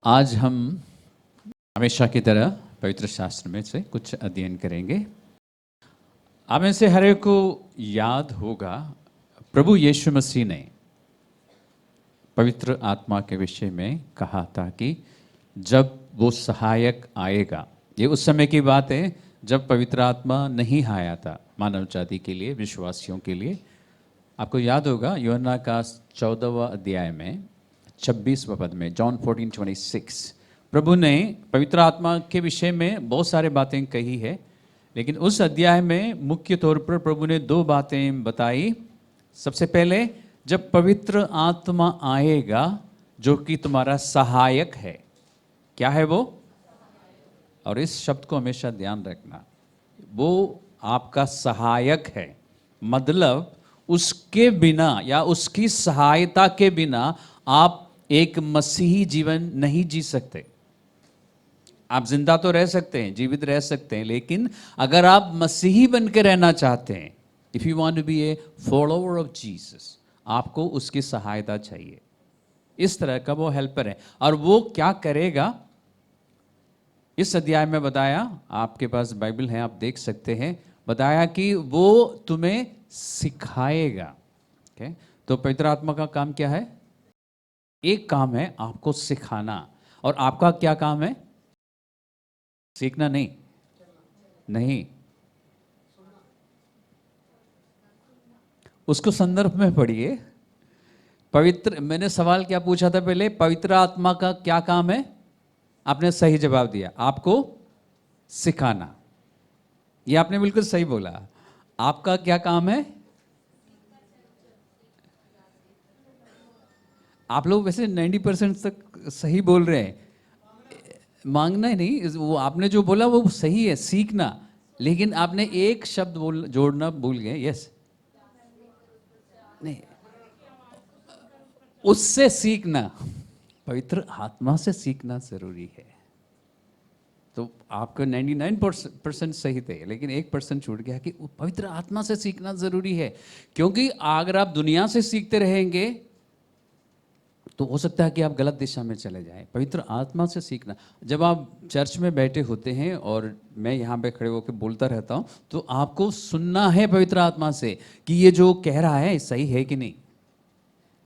आज हम हमेशा की तरह पवित्र शास्त्र में से कुछ अध्ययन करेंगे। आप में से हर एक को याद होगा प्रभु यीशु मसीह ने पवित्र आत्मा के विषय में कहा था कि जब वो सहायक आएगा, ये उस समय की बात है जब पवित्र आत्मा नहीं आया था मानव जाति के लिए, विश्वासियों के लिए। आपको याद होगा यूहन्ना का 14वां अध्याय में 26वां पद में, जॉन 14:26, प्रभु ने पवित्र आत्मा के विषय में बहुत सारे बातें कही है, लेकिन उस अध्याय में मुख्य तौर पर प्रभु ने दो बातें बताई। सबसे पहले, जब पवित्र आत्मा आएगा जो कि तुम्हारा सहायक है। क्या है वो? और इस शब्द को हमेशा ध्यान रखना, वो आपका सहायक है, मतलब उसके बिना या उसकी सहायता के बिना आप एक मसीही जीवन नहीं जी सकते। आप जिंदा तो रह सकते हैं, जीवित रह सकते हैं, लेकिन अगर आप मसीही बन के रहना चाहते हैं, if you want to be a follower of Jesus, आपको उसकी सहायता चाहिए। इस तरह का वो हेल्पर है। और वो क्या करेगा, इस अध्याय में बताया, आपके पास बाइबल है आप देख सकते हैं, बताया कि वो तुम्हें सिखाएगा। ओके, तो पवित्र आत्मा का काम क्या है? एक काम है आपको सिखाना, और आपका क्या काम है? सीखना नहीं, नहीं, उसको संदर्भ में पढ़िए। पवित्र, मैंने सवाल क्या पूछा था पहले? पवित्र आत्मा का क्या काम है? आपने सही जवाब दिया, आपको सिखाना। ये आपने बिल्कुल सही बोला। आपका क्या काम है? आप लोग वैसे 90% तक सही बोल रहे हैं। मांगना ही नहीं, वो आपने जो बोला वो सही है, सीखना। लेकिन आपने एक शब्द जोड़ना भूल गए। यस, नहीं, उससे सीखना, पवित्र आत्मा से सीखना जरूरी है। तो आपका 99% सही थे, लेकिन 1% छूट गया कि पवित्र आत्मा से सीखना जरूरी है। क्योंकि अगर आप दुनिया से सीखते रहेंगे तो हो सकता है कि आप गलत दिशा में चले जाएं। पवित्र आत्मा से सीखना, जब आप चर्च में बैठे होते हैं और मैं यहाँ पे खड़े होकर बोलता रहता हूँ, तो आपको सुनना है पवित्र आत्मा से कि ये जो कह रहा है सही है कि नहीं।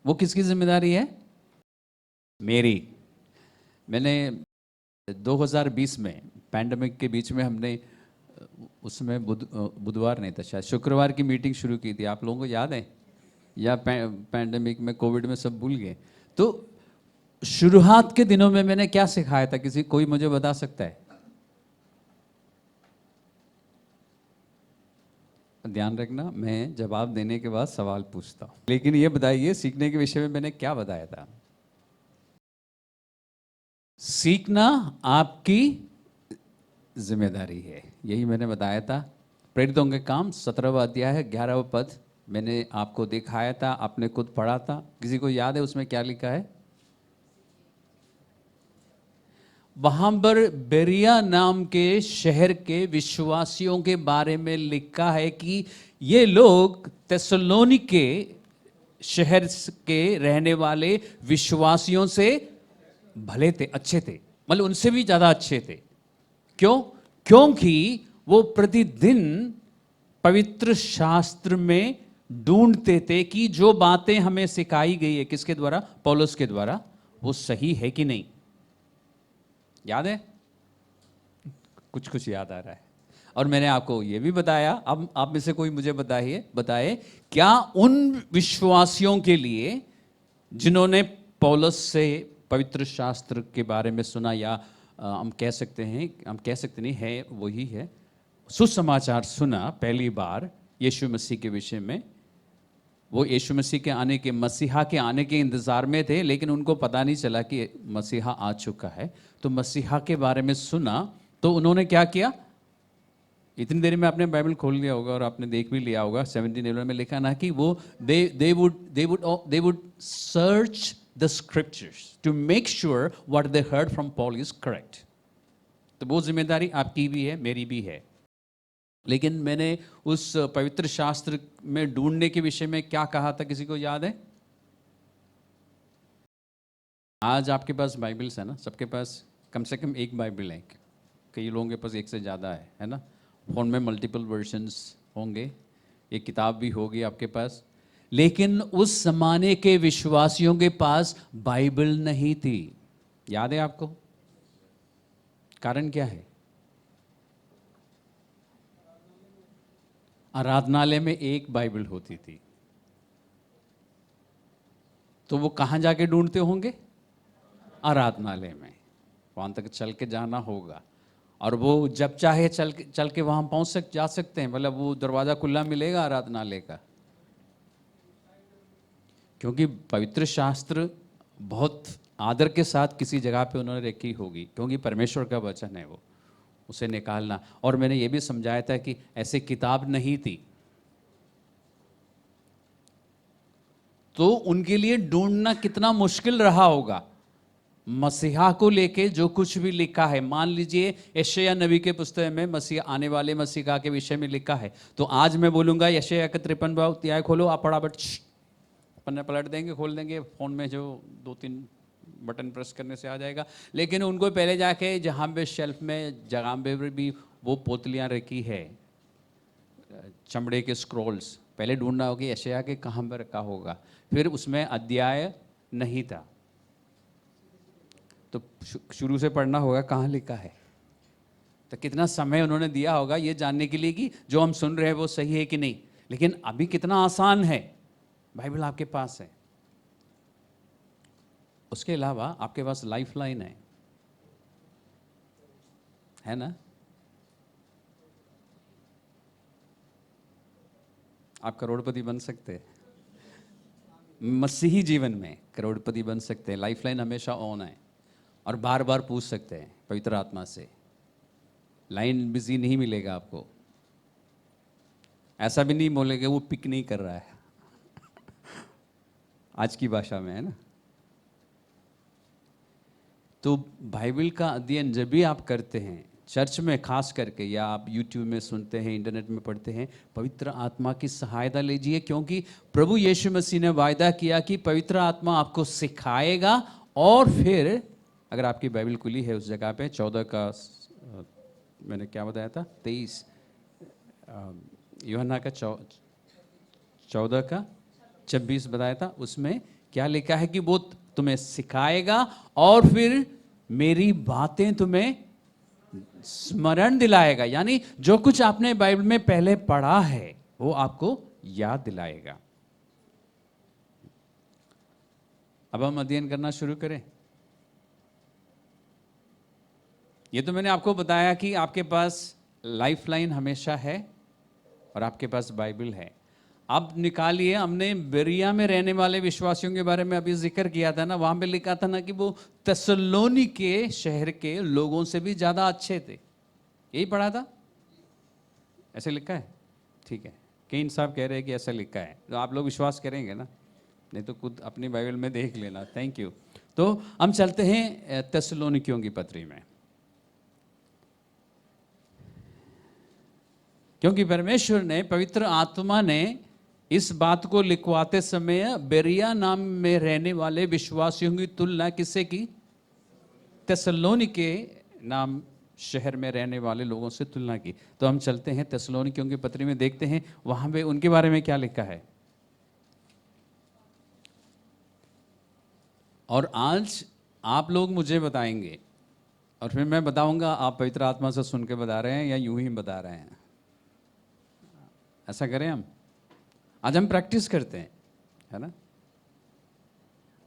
वो किसकी जिम्मेदारी है? मेरी। मैंने 2020 में पैंडेमिक के बीच में हमने उसमें बुधवार नहीं था, शायद शुक्रवार की मीटिंग शुरू की थी। आप लोगों को याद है? या पैंडेमिक में, कोविड में सब भूल गए? तो शुरुआत के दिनों में मैंने क्या सिखाया था? कोई मुझे बता सकता है? ध्यान रखना, मैं जवाब देने के बाद सवाल पूछता हूं, लेकिन ये बताइए सीखने के विषय में मैंने क्या बताया था? सीखना आपकी जिम्मेदारी है, यही मैंने बताया था। प्रेरितों के काम 17वां अध्याय है, 11वां पद मैंने आपको दिखाया था, आपने खुद पढ़ा था। किसी को याद है उसमें क्या लिखा है? वहां पर बेरिया नाम के शहर के विश्वासियों के बारे में लिखा है कि ये लोग थिस्सलुनीके शहर के रहने वाले विश्वासियों से भले थे, अच्छे थे, मतलब उनसे भी ज्यादा अच्छे थे। क्यों? क्योंकि वो प्रतिदिन पवित्र शास्त्र में ढूंढते थे कि जो बातें हमें सिखाई गई है, किसके द्वारा? पौलुस के द्वारा, वो सही है कि नहीं। याद है? कुछ कुछ याद आ रहा है। और मैंने आपको ये भी बताया, अब आप में से कोई मुझे बताए क्या उन विश्वासियों के लिए जिन्होंने पौलुस से पवित्र शास्त्र के बारे में सुना, या हम कह सकते नहीं है, वही है, सुसमाचार सुना पहली बार यीशु मसीह के विषय में। वो यीशु मसीह के आने के, मसीहा के आने के इंतज़ार में थे, लेकिन उनको पता नहीं चला कि मसीहा आ चुका है। तो मसीहा के बारे में सुना तो उन्होंने क्या किया? इतनी देर में आपने बाइबल खोल लिया होगा और आपने देख भी लिया होगा, 17 में लिखा ना कि वो they would search the scriptures to make sure what they heard from Paul is correct. तो वो जिम्मेदारी आपकी भी है, मेरी भी है। लेकिन मैंने उस पवित्र शास्त्र में ढूंढने के विषय में क्या कहा था, किसी को याद है? आज आपके पास बाइबल्स है ना, सबके पास कम से कम एक बाइबल है, कई लोगों के पास एक से ज़्यादा है ना। फ़ोन में मल्टीपल वर्जन्स होंगे, एक किताब भी होगी आपके पास। लेकिन उस ज़माने के विश्वासियों के पास बाइबल नहीं थी। याद है आपको? कारण क्या है? आराधनालय में एक बाइबल होती थी, तो वो कहाँ जाके ढूंढते होंगे? आराधनालय में। वहाँ तक चल के जाना होगा, और वो जब चाहे चल के वहाँ जा सकते हैं, मतलब वो दरवाज़ा खुला मिलेगा आराधनालय का। क्योंकि पवित्र शास्त्र बहुत आदर के साथ किसी जगह पे उन्होंने रखी होगी, क्योंकि परमेश्वर का वचन है वो, उसे निकालना। और मैंने ये भी समझाया था कि ऐसी किताब नहीं थी, तो उनके लिए ढूंढना कितना मुश्किल रहा होगा। मसीहा को लेके जो कुछ भी लिखा है, मान लीजिए यशायाह नबी के पुस्तक में मसीह, आने वाले मसीहा के विषय में लिखा है, तो आज मैं बोलूंगा यशायाह का 53वां अध्याय खोलो, आप फटाफट पन्ने पलट देंगे, खोल देंगे, फ़ोन में जो 2-3 बटन प्रेस करने से आ जाएगा। लेकिन उनको पहले जाके जहाँ पे शेल्फ में जगह पे भी वो पोतलियाँ रखी है, चमड़े के स्क्रोल्स, पहले ढूंढना होगा यशायाह के कहाँ पर रखा होगा। फिर उसमें अध्याय नहीं था, तो शुरू से पढ़ना होगा कहाँ लिखा है। तो कितना समय उन्होंने दिया होगा ये जानने के लिए कि जो हम सुन रहे हैं वो सही है कि नहीं। लेकिन अभी कितना आसान है, बाइबल आपके पास है। उसके अलावा आपके पास लाइफ लाइन है ना। आप करोड़पति बन सकते हैं, मसीही जीवन में करोड़पति बन सकते हैं। लाइफ लाइन हमेशा ऑन है, और बार बार पूछ सकते हैं पवित्र आत्मा से। लाइन बिजी नहीं मिलेगा आपको, ऐसा भी नहीं बोलेंगे वो पिक नहीं कर रहा है आज की भाषा में, है ना। तो बाइबल का अध्ययन जब भी आप करते हैं चर्च में खास करके, या आप यूट्यूब में सुनते हैं, इंटरनेट में पढ़ते हैं, पवित्र आत्मा की सहायता लीजिए, क्योंकि प्रभु यीशु मसीह ने वायदा किया कि पवित्र आत्मा आपको सिखाएगा। और फिर अगर आपकी बाइबल खुली है उस जगह पे 14 का मैंने क्या बताया था, 23 यूहन्ना का 14 का 26 बताया था। उसमें क्या लिखा है कि वो तुम्हें सिखाएगा और फिर मेरी बातें तुम्हें स्मरण दिलाएगा, यानी जो कुछ आपने बाइबल में पहले पढ़ा है वो आपको याद दिलाएगा। अब हम अध्ययन करना शुरू करें। ये तो मैंने आपको बताया कि आपके पास लाइफ लाइन हमेशा है और आपके पास बाइबल है। अब निकालिए, हमने बेरिया में रहने वाले विश्वासियों के बारे में अभी जिक्र किया था ना, वहां पे लिखा था ना कि वो तेसलोनिके शहर के लोगों से भी ज्यादा अच्छे थे। यही पढ़ा था, ऐसे लिखा है, ठीक है। केन साहब कह रहे हैं कि ऐसा लिखा है, तो आप लोग विश्वास करेंगे ना, नहीं तो खुद अपनी बाइबल में देख लेना। Thank you. तो हम चलते हैं तेसलोनिकियों की पत्री में, क्योंकि परमेश्वर ने, पवित्र आत्मा ने इस बात को लिखवाते समय बेरिया नाम में रहने वाले विश्वासियों की तुलना किससे की? तेसलोनिके नाम शहर में रहने वाले लोगों से तुलना की। तो हम चलते हैं तेसलोनिकियों की पत्री में, देखते हैं वहां पे उनके बारे में क्या लिखा है। और आज आप लोग मुझे बताएंगे और फिर मैं बताऊंगा आप पवित्र आत्मा से सुन के बता रहे हैं या यूं ही बता रहे हैं। ऐसा करें हम, आज हम प्रैक्टिस करते हैं, है ना।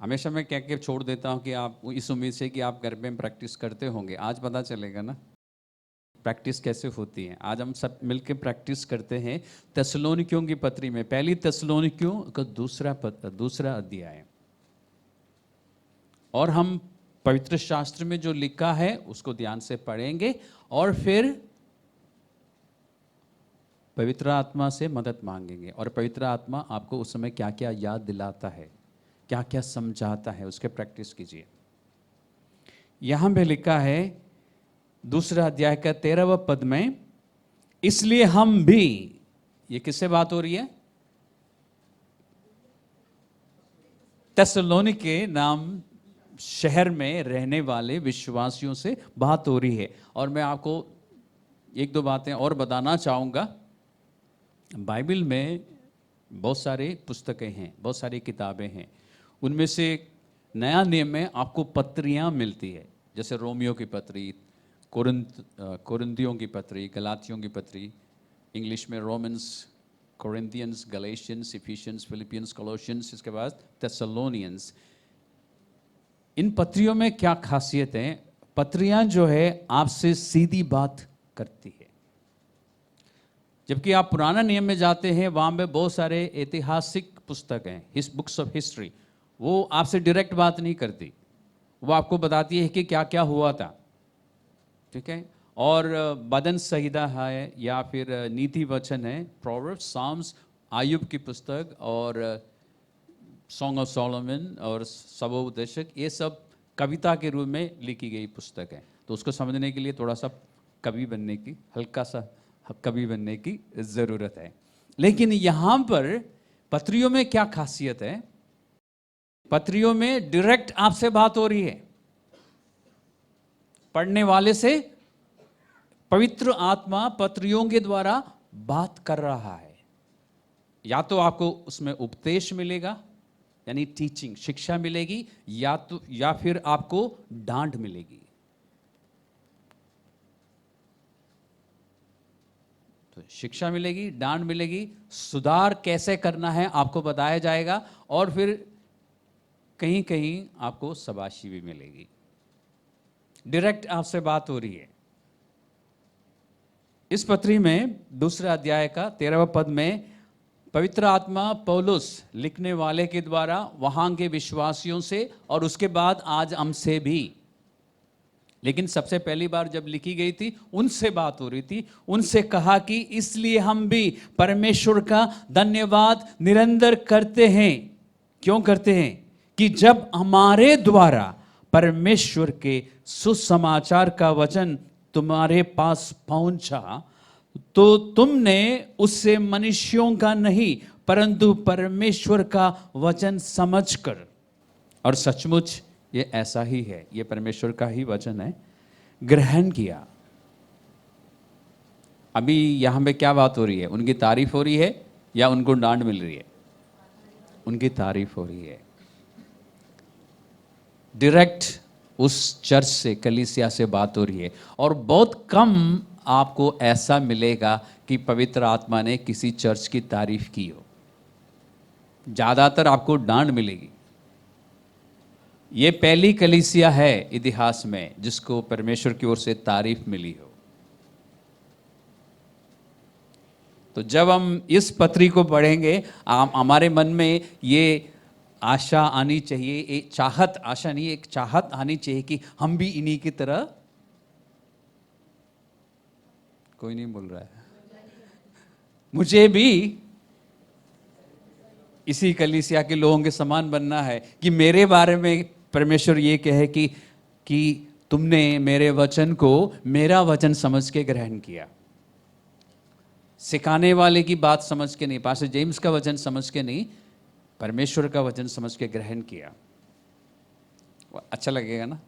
हमेशा मैं कह के छोड़ देता हूं कि आप, इस उम्मीद से कि आप घर में प्रैक्टिस करते होंगे। आज पता चलेगा ना प्रैक्टिस कैसे होती है। आज हम सब मिलकर प्रैक्टिस करते हैं तेसलोनिकियों की पत्री में, पहली तेसलोनिकियों का दूसरा अध्याय। और हम पवित्र शास्त्र में जो लिखा है उसको ध्यान से पढ़ेंगे और फिर पवित्र आत्मा से मदद मांगेंगे। और पवित्र आत्मा आपको उस समय क्या क्या याद दिलाता है, क्या क्या समझाता है, उसके प्रैक्टिस कीजिए। यहां पे लिखा है दूसरा अध्याय का 13वां पद में, इसलिए हम भी, ये किससे बात हो रही है? तेसलोनिके नाम शहर में रहने वाले विश्वासियों से बात हो रही है। और मैं आपको एक दो बातें और बताना चाहूँगा। बाइबल में बहुत सारे पुस्तकें हैं, बहुत सारी किताबें हैं। उनमें से नया नियम में आपको पत्रियाँ मिलती है, जैसे रोमियो की पत्री, कोरिन्थियों की पत्री, गलातियों की पत्री, इंग्लिश में Romans, Corinthians, Galatians, Ephesians, Philippians, Colossians, इसके बाद थेसलोनियंस। इन पत्रियों में क्या खासियत है? पत्रियां जो है आपसे सीधी बात करती है, जबकि आप पुराना नियम में जाते हैं, वहां पे बहुत सारे ऐतिहासिक पुस्तक हैं, बुक्स ऑफ हिस्ट्री, वो आपसे डायरेक्ट बात नहीं करती, वो आपको बताती है कि क्या क्या हुआ था, ठीक है। और बदन संहिता है या फिर नीति वचन है, प्रोवर्ब्स, साम्स, आयुब की पुस्तक और सॉन्ग ऑफ सोलोमन और सबोपदेशक, ये सब कविता के रूप में लिखी गई पुस्तक है। तो उसको समझने के लिए थोड़ा सा कवि बनने की, हल्का सा कवि बनने की ज़रूरत है। लेकिन यहाँ पर पत्रियों में क्या खासियत है? पत्रियों में डायरेक्ट आपसे बात हो रही है, पढ़ने वाले से पवित्र आत्मा पत्रियों के द्वारा बात कर रहा है। या तो आपको उसमें उपदेश मिलेगा, यानी टीचिंग, शिक्षा मिलेगी, या फिर आपको डांट मिलेगी। तो शिक्षा मिलेगी, डांट मिलेगी, सुधार कैसे करना है आपको बताया जाएगा, और फिर कहीं कहीं आपको शाबाशी भी मिलेगी। डायरेक्ट आपसे बात हो रही है। इस पत्री में 2 अध्याय का 13वां पद में पवित्र आत्मा पौलुस लिखने वाले के द्वारा वहां के विश्वासियों से और उसके बाद आज हमसे भी, लेकिन सबसे पहली बार जब लिखी गई थी उनसे बात हो रही थी। उनसे कहा कि इसलिए हम भी परमेश्वर का धन्यवाद निरंतर करते हैं। क्यों करते हैं? कि जब हमारे द्वारा परमेश्वर के सुसमाचार का वचन तुम्हारे पास पहुंचा, तो तुमने उससे मनुष्यों का नहीं परंतु परमेश्वर का वचन समझकर, और सचमुच ये ऐसा ही है, ये परमेश्वर का ही वचन है, ग्रहण किया। अभी यहां पे क्या बात हो रही है? उनकी तारीफ हो रही है या उनको डांट मिल रही है? उनकी तारीफ हो रही है। डायरेक्ट उस चर्च से, कलीसिया से बात हो रही है। और बहुत कम आपको ऐसा मिलेगा कि पवित्र आत्मा ने किसी चर्च की तारीफ की हो, ज्यादातर आपको डांट मिलेगी। ये पहली कलीसिया है इतिहास में जिसको परमेश्वर की ओर से तारीफ मिली हो। तो जब हम इस पत्री को पढ़ेंगे, हमारे मन में ये आशा आनी चाहिए, एक चाहत, आशा नहीं, एक चाहत आनी चाहिए कि हम भी इन्हीं की तरह, कोई नहीं बोल रहा है, मुझे भी इसी कलीसिया के लोगों के समान बनना है, कि मेरे बारे में परमेश्वर ये कहे कि तुमने मेरे वचन को मेरा वचन समझ के ग्रहण किया। सिखाने वाले की बात समझ के नहीं, पास्टर जेम्स का वचन समझ के नहीं, परमेश्वर का वचन समझ के ग्रहण किया। अच्छा लगेगा ना?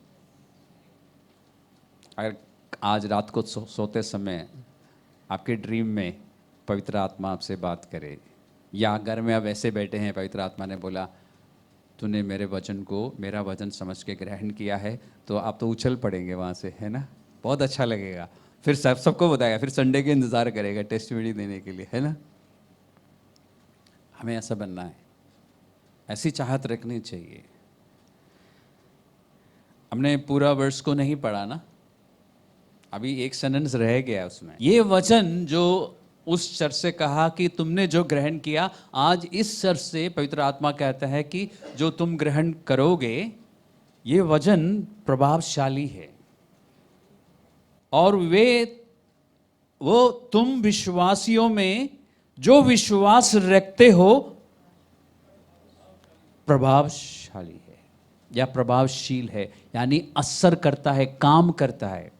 अगर आज रात को सोते समय आपके ड्रीम में पवित्र आत्मा आपसे बात करे, या घर में आप ऐसे बैठे हैं, पवित्र आत्मा ने बोला तूने मेरे वचन को मेरा वचन समझ के ग्रहण किया है, तो आप तो उछल पड़ेंगे वहाँ से, है ना? बहुत अच्छा लगेगा। फिर सबको बताएगा, फिर संडे के इंतज़ार करेगा टेस्टिमनी देने के लिए, है ना? हमें ऐसा बनना है, ऐसी चाहत रखनी चाहिए। हमने पूरा वर्ष को नहीं पढ़ा ना, अभी एक सेंटेंस रह गया उसमें। ये वचन जो उस चर्च से कहा कि तुमने जो ग्रहण किया, आज इस चर्च से पवित्र आत्मा कहता है कि जो तुम ग्रहण करोगे, ये वचन प्रभावशाली है, और वो तुम विश्वासियों में जो विश्वास रखते हो प्रभावशाली है या प्रभावशील है, यानी असर करता है, काम करता है।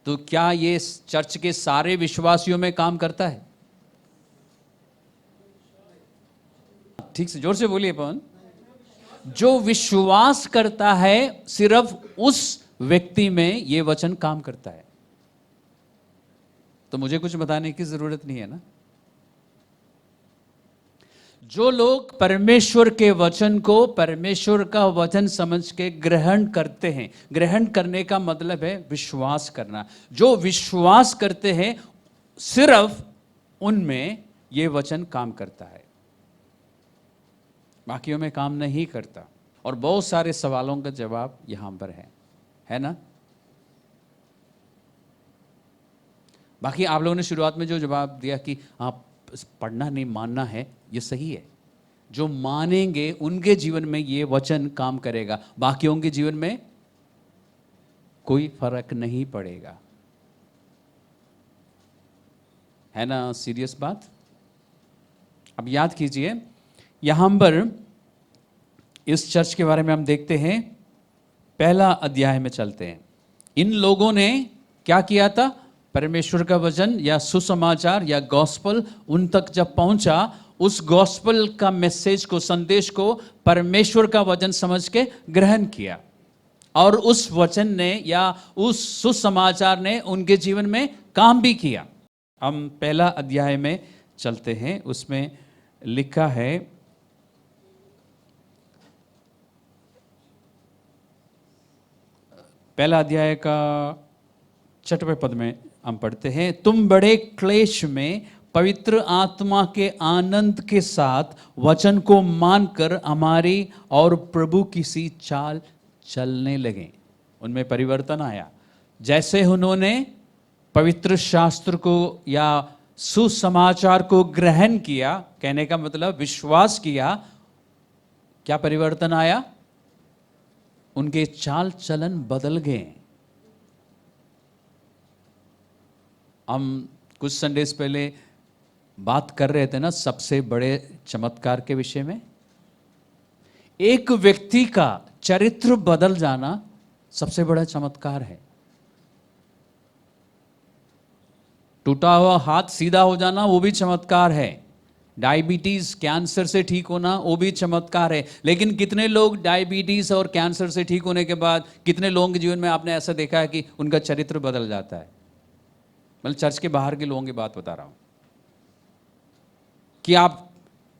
तो क्या ये चर्च के सारे विश्वासियों में काम करता है? ठीक से जोर से बोलिए पवन। जो विश्वास करता है सिर्फ उस व्यक्ति में ये वचन काम करता है। तो मुझे कुछ बताने की जरूरत नहीं है ना। जो लोग परमेश्वर के वचन को परमेश्वर का वचन समझ के ग्रहण करते हैं, ग्रहण करने का मतलब है विश्वास करना। जो विश्वास करते हैं सिर्फ उनमें यह वचन काम करता है, बाकियों में काम नहीं करता। और बहुत सारे सवालों का जवाब यहां पर है ना। बाकी आप लोगों ने शुरुआत में जो जवाब दिया कि आप पढ़ना नहीं मानना है, ये सही है। जो मानेंगे उनके जीवन में ये वचन काम करेगा, बाकियों के जीवन में कोई फर्क नहीं पड़ेगा, है ना। सीरियस बात। अब याद कीजिए, यहां पर इस चर्च के बारे में हम देखते हैं, पहला अध्याय में चलते हैं। इन लोगों ने क्या किया था? परमेश्वर का वचन या सुसमाचार या गॉस्पल उन तक जब पहुंचा, उस गॉस्पल का मैसेज को, संदेश को परमेश्वर का वचन समझ के ग्रहण किया, और उस वचन ने या उस सुसमाचार ने उनके जीवन में काम भी किया। हम पहला अध्याय में चलते हैं। उसमें लिखा है, पहला अध्याय का 6वें पद में हम पढ़ते हैं, तुम बड़े क्लेश में पवित्र आत्मा के आनंद के साथ वचन को मानकर हमारी और प्रभु की सी चाल चलने लगे। उनमें परिवर्तन आया। जैसे उन्होंने पवित्र शास्त्र को या सुसमाचार को ग्रहण किया, कहने का मतलब विश्वास किया, क्या परिवर्तन आया? उनके चाल चलन बदल गए। हम कुछ संडेस पहले बात कर रहे थे ना सबसे बड़े चमत्कार के विषय में। एक व्यक्ति का चरित्र बदल जाना सबसे बड़ा चमत्कार है। टूटा हुआ हाथ सीधा हो जाना वो भी चमत्कार है। डायबिटीज, कैंसर से ठीक होना वो भी चमत्कार है। लेकिन कितने लोग डायबिटीज और कैंसर से ठीक होने के बाद, कितने लोगों के जीवन में आपने ऐसा देखा है कि उनका चरित्र बदल जाता है? मतलब चर्च के बाहर के लोगों की बात बता रहा हूं, कि आप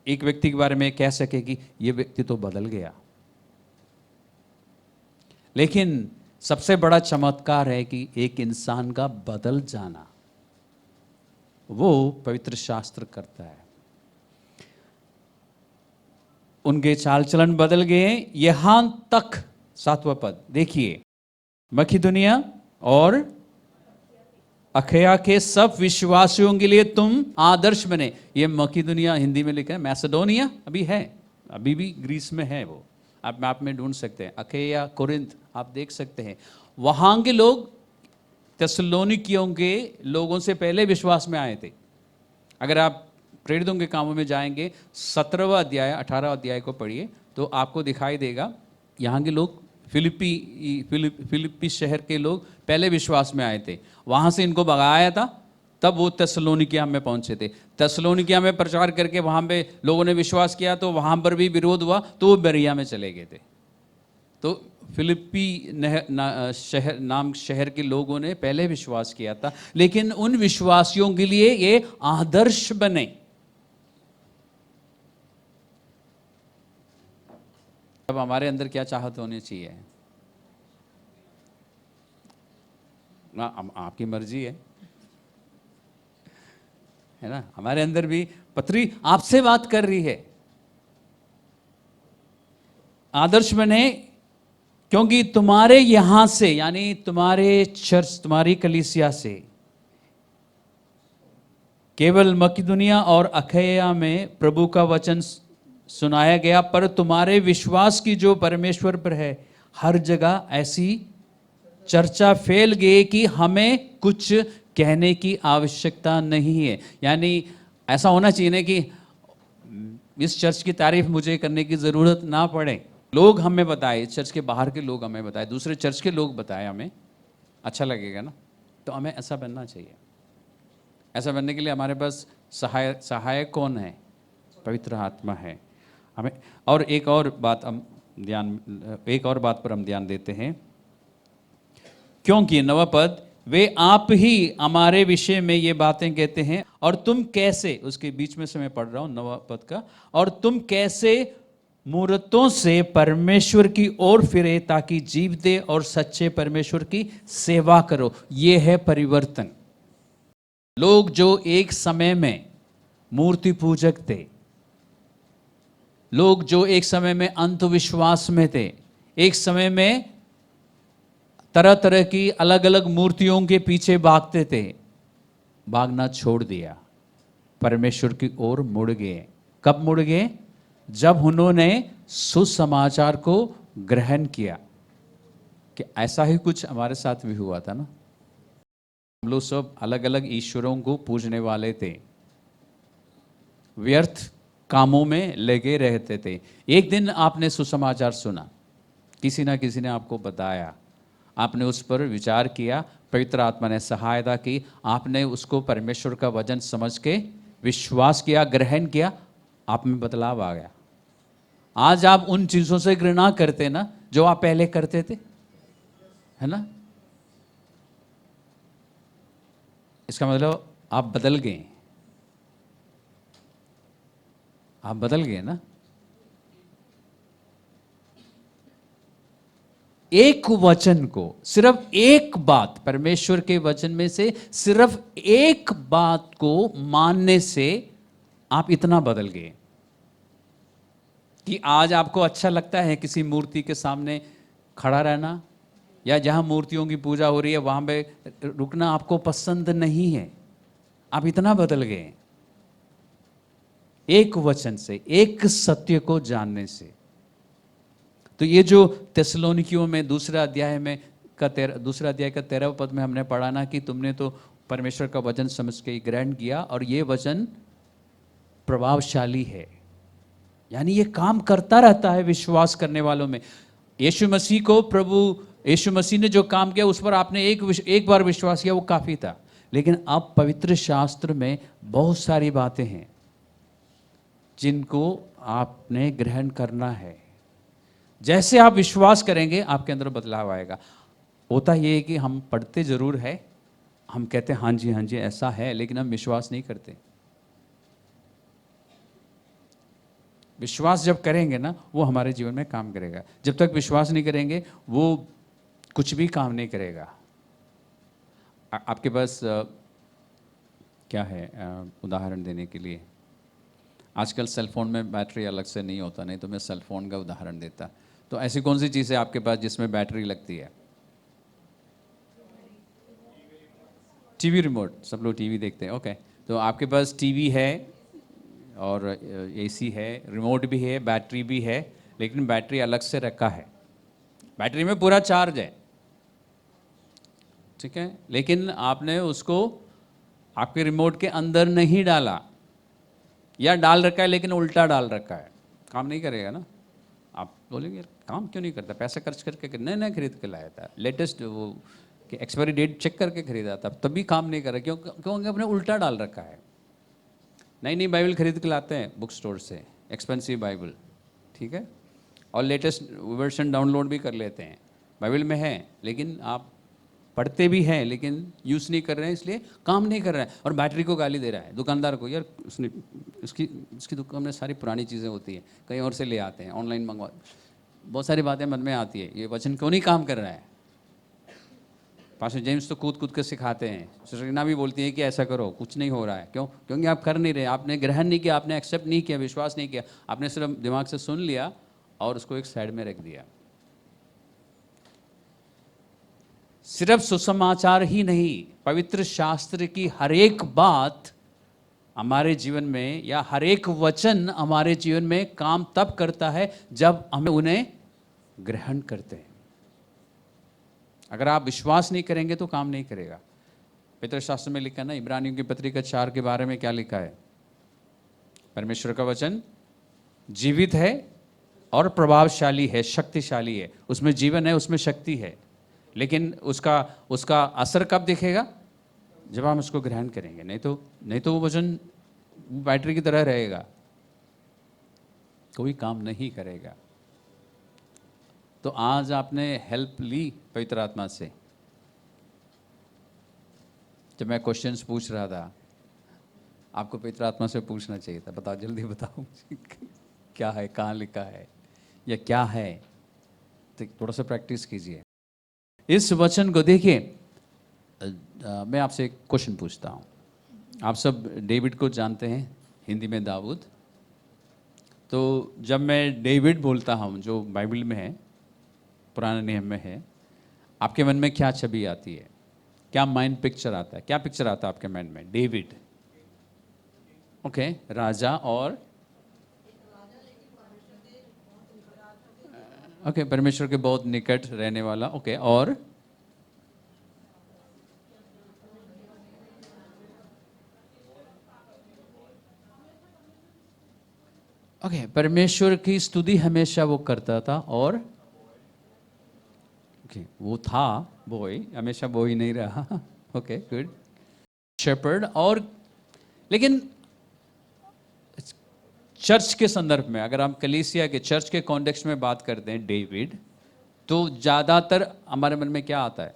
एक व्यक्ति के बारे में कह सके कि यह व्यक्ति तो बदल गया। लेकिन सबसे बड़ा चमत्कार है कि एक इंसान का बदल जाना, वो पवित्र शास्त्र करता है। उनके चाल चलन बदल गए। यहां तक 7वां पद देखिए, मकिदुनिया और अखया के सब विश्वासियों के लिए तुम आदर्श बने। ये मकिदुनिया हिंदी में लिखा है, मैसेडोनिया अभी है, अभी भी ग्रीस में है, वो आप मैप में ढूंढ सकते हैं। अखया, कोरिंथ आप देख सकते हैं। वहां के लोग थिस्सलुनीकियों के लोगों से पहले विश्वास में आए थे। अगर आप प्रेरितों के कामों में जाएंगे, 17वां अध्याय 18वां अध्याय को पढ़िए तो आपको दिखाई देगा, यहाँ के लोग फिलिप्पी शहर के लोग पहले विश्वास में आए थे। वहाँ से इनको भगाया था, तब वो थिस्सलुनीकिया में पहुँचे थे। थिस्सलुनीकिया में प्रचार करके वहाँ पे लोगों ने विश्वास किया, तो वहाँ पर भी विरोध हुआ, तो वो बेरिया में चले गए थे। तो फिलिप्पी शहर के लोगों ने पहले विश्वास किया था, लेकिन उन विश्वासियों के लिए ये आदर्श बने। अब हमारे अंदर क्या चाहत होनी चाहिए ना, आपकी मर्जी है ना। हमारे अंदर भी पत्री आपसे बात कर रही है, आदर्श बने, क्योंकि तुम्हारे यहां से, यानी तुम्हारे चर्च, तुम्हारी कलीसिया से केवल मकिदुनिया और अखया में प्रभु का वचन सुनाया गया, पर तुम्हारे विश्वास की जो परमेश्वर पर है, हर जगह ऐसी चर्चा फैल गई कि हमें कुछ कहने की आवश्यकता नहीं है। यानी ऐसा होना चाहिए ना कि इस चर्च की तारीफ मुझे करने की जरूरत ना पड़े, लोग हमें बताए, चर्च के बाहर के लोग हमें बताए, दूसरे चर्च के लोग बताए, हमें अच्छा लगेगा ना। तो हमें ऐसा बनना चाहिए। ऐसा बनने के लिए हमारे पास सहायक कौन है? पवित्र आत्मा है हमें। और एक और बात हम एक और बात पर हम ध्यान देते हैं, क्योंकि 9वां पद, वे आप ही हमारे विषय में ये बातें कहते हैं, और तुम कैसे, उसके बीच में से मैं पढ़ रहा हूं 9वां पद का, और तुम कैसे मूर्तों से परमेश्वर की ओर फिरे ताकि जीवते और सच्चे परमेश्वर की सेवा करो। ये है परिवर्तन। लोग जो एक समय में मूर्ति पूजक थे, लोग जो एक समय में अंधविश्वास में थे, एक समय में तरह तरह की अलग अलग मूर्तियों के पीछे भागते थे, भागना छोड़ दिया, परमेश्वर की ओर मुड़ गए। कब मुड़ गए? जब उन्होंने सुसमाचार को ग्रहण किया। कि ऐसा ही कुछ हमारे साथ भी हुआ था ना। हम लोग सब अलग अलग ईश्वरों को पूजने वाले थे, व्यर्थ कामों में लगे रहते थे। एक दिन आपने सुसमाचार सुना, किसी ना किसी ने आपको बताया, आपने उस पर विचार किया, पवित्र आत्मा ने सहायता की, आपने उसको परमेश्वर का वचन समझ के विश्वास किया, ग्रहण किया, आप में बदलाव आ गया। आज आप उन चीजों से घृणा करते ना जो आप पहले करते थे, है ना। इसका मतलब आप बदल गए, आप बदल गए ना। एक वचन को, सिर्फ एक बात, परमेश्वर के वचन में से सिर्फ एक बात को मानने से आप इतना बदल गए कि आज आपको अच्छा लगता है किसी मूर्ति के सामने खड़ा रहना, या जहां मूर्तियों की पूजा हो रही है वहां पे रुकना आपको पसंद नहीं है। आप इतना बदल गए एक वचन से, एक सत्य को जानने से। तो ये जो थिस्सलुनीकियों में दूसरा अध्याय का 13वां पद में हमने पढ़ा ना कि तुमने तो परमेश्वर का वचन समझ के ग्रहण किया और ये वचन प्रभावशाली है, यानी ये काम करता रहता है विश्वास करने वालों में। यीशु मसीह को, प्रभु यीशु मसीह ने जो काम किया उस पर आपने एक बार विश्वास किया, वो काफी था। लेकिन अब पवित्र शास्त्र में बहुत सारी बातें हैं जिनको आपने ग्रहण करना है। जैसे आप विश्वास करेंगे आपके अंदर बदलाव आएगा। होता यह है कि हम पढ़ते जरूर है, हम कहते हैं हाँ जी ऐसा है, लेकिन हम विश्वास नहीं करते। विश्वास जब करेंगे ना वो हमारे जीवन में काम करेगा। जब तक विश्वास नहीं करेंगे वो कुछ भी काम नहीं करेगा। आपके पास क्या है उदाहरण देने के लिए? आजकल सेलफोन में बैटरी अलग से नहीं होता, नहीं तो मैं सेलफोन का उदाहरण देता। तो ऐसी कौन सी चीज़ है आपके पास जिसमें बैटरी लगती है? TV remote. सब लोग टीवी देखते हैं, ओके। तो आपके पास टीवी है और एसी है, रिमोट भी है, बैटरी भी है, लेकिन बैटरी अलग से रखा है। बैटरी में पूरा चार्ज है, ठीक है, लेकिन आपने उसको आपके रिमोट के अंदर नहीं डाला, या डाल रखा है लेकिन उल्टा डाल रखा है, काम नहीं करेगा ना। आप बोलेंगे यार काम क्यों नहीं करता, पैसा खर्च करके नया खरीद के लाया था, लेटेस्ट वो कि एक्सपायरी डेट चेक करके खरीदा था, तब भी काम नहीं कर रहा। क्योंकि आपने उल्टा डाल रखा है। नई बाइबल खरीद के लाते हैं बुक स्टोर से, एक्सपेंसिव बाइबल, ठीक है, और लेटेस्ट वर्जन डाउनलोड भी कर लेते हैं, बाइबल में है, लेकिन आप पढ़ते भी हैं लेकिन यूज़ नहीं कर रहे हैं, इसलिए काम नहीं कर रहा है। और बैटरी को गाली दे रहा है दुकानदार को, यार उसने इसकी दुकान में सारी पुरानी चीज़ें होती हैं, कहीं और से ले आते हैं, ऑनलाइन मंगवा, बहुत सारी बातें मन में आती है, ये वचन क्यों नहीं काम कर रहा है। पास्टर जेम्स तो कूद कूद के सिखाते हैं, सरीना भी बोलती है कि ऐसा करो, कुछ नहीं हो रहा है। क्यों? क्योंकि आप कर नहीं रहे, आपने ग्रहण नहीं किया, आपने एक्सेप्ट नहीं किया, विश्वास नहीं किया, आपने सिर्फ दिमाग से सुन लिया और उसको एक साइड में रख दिया। सिर्फ सुसमाचार ही नहीं, पवित्र शास्त्र की हर एक बात हमारे जीवन में, या हर एक वचन हमारे जीवन में काम तब करता है जब हम उन्हें ग्रहण करते हैं। अगर आप विश्वास नहीं करेंगे तो काम नहीं करेगा। पवित्र शास्त्र में लिखा ना, इब्रानियों की पत्री का 4 के बारे में क्या लिखा है? परमेश्वर का वचन जीवित है और प्रभावशाली है, शक्तिशाली है। उसमें जीवन है, उसमें शक्ति है, लेकिन उसका असर कब दिखेगा? जब हम उसको ग्रहण करेंगे। नहीं तो वो वचन बैटरी की तरह रहेगा, कोई काम नहीं करेगा। तो आज आपने हेल्प ली पवित्र आत्मा से? जब मैं क्वेश्चंस पूछ रहा था, आपको पवित्र आत्मा से पूछना चाहिए था, बताओ जल्दी बताओ क्या है, कहाँ लिखा है, या क्या है? तो थोड़ा सा प्रैक्टिस कीजिए इस वचन को। देखिए, मैं आपसे एक क्वेश्चन पूछता हूँ। आप सब डेविड को जानते हैं, हिंदी में दाऊद। तो जब मैं डेविड बोलता हूँ, जो बाइबल में है, पुराने नियम में है, आपके मन में क्या छवि आती है? क्या माइंड पिक्चर आता है? क्या पिक्चर आता है आपके माइंड में? डेविड, ओके, राजा, और ओके, परमेश्वर के बहुत निकट रहने वाला, ओके, और ओके, परमेश्वर की स्तुति हमेशा वो करता था, और ओके, वो था बॉय, हमेशा बॉय नहीं रहा ओके, गुड, शेपर्ड। और लेकिन चर्च के संदर्भ में, अगर हम कलीसिया के, चर्च के कॉन्टेक्स्ट में बात करते हैं डेविड, तो ज्यादातर हमारे मन में क्या आता है?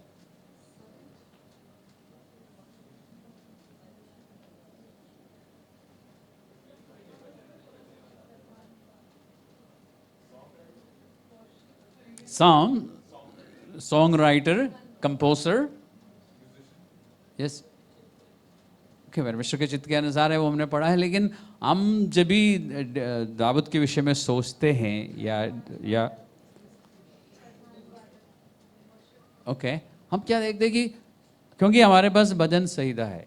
Song writer, composer, yes, okay, परमेश्वर के चित्त के अनुसार है, वो हमने पढ़ा है। लेकिन हम जब भी दाऊद के विषय में सोचते हैं, या ओके, हम क्या देखते हैं कि क्योंकि हमारे पास भजन संहिता है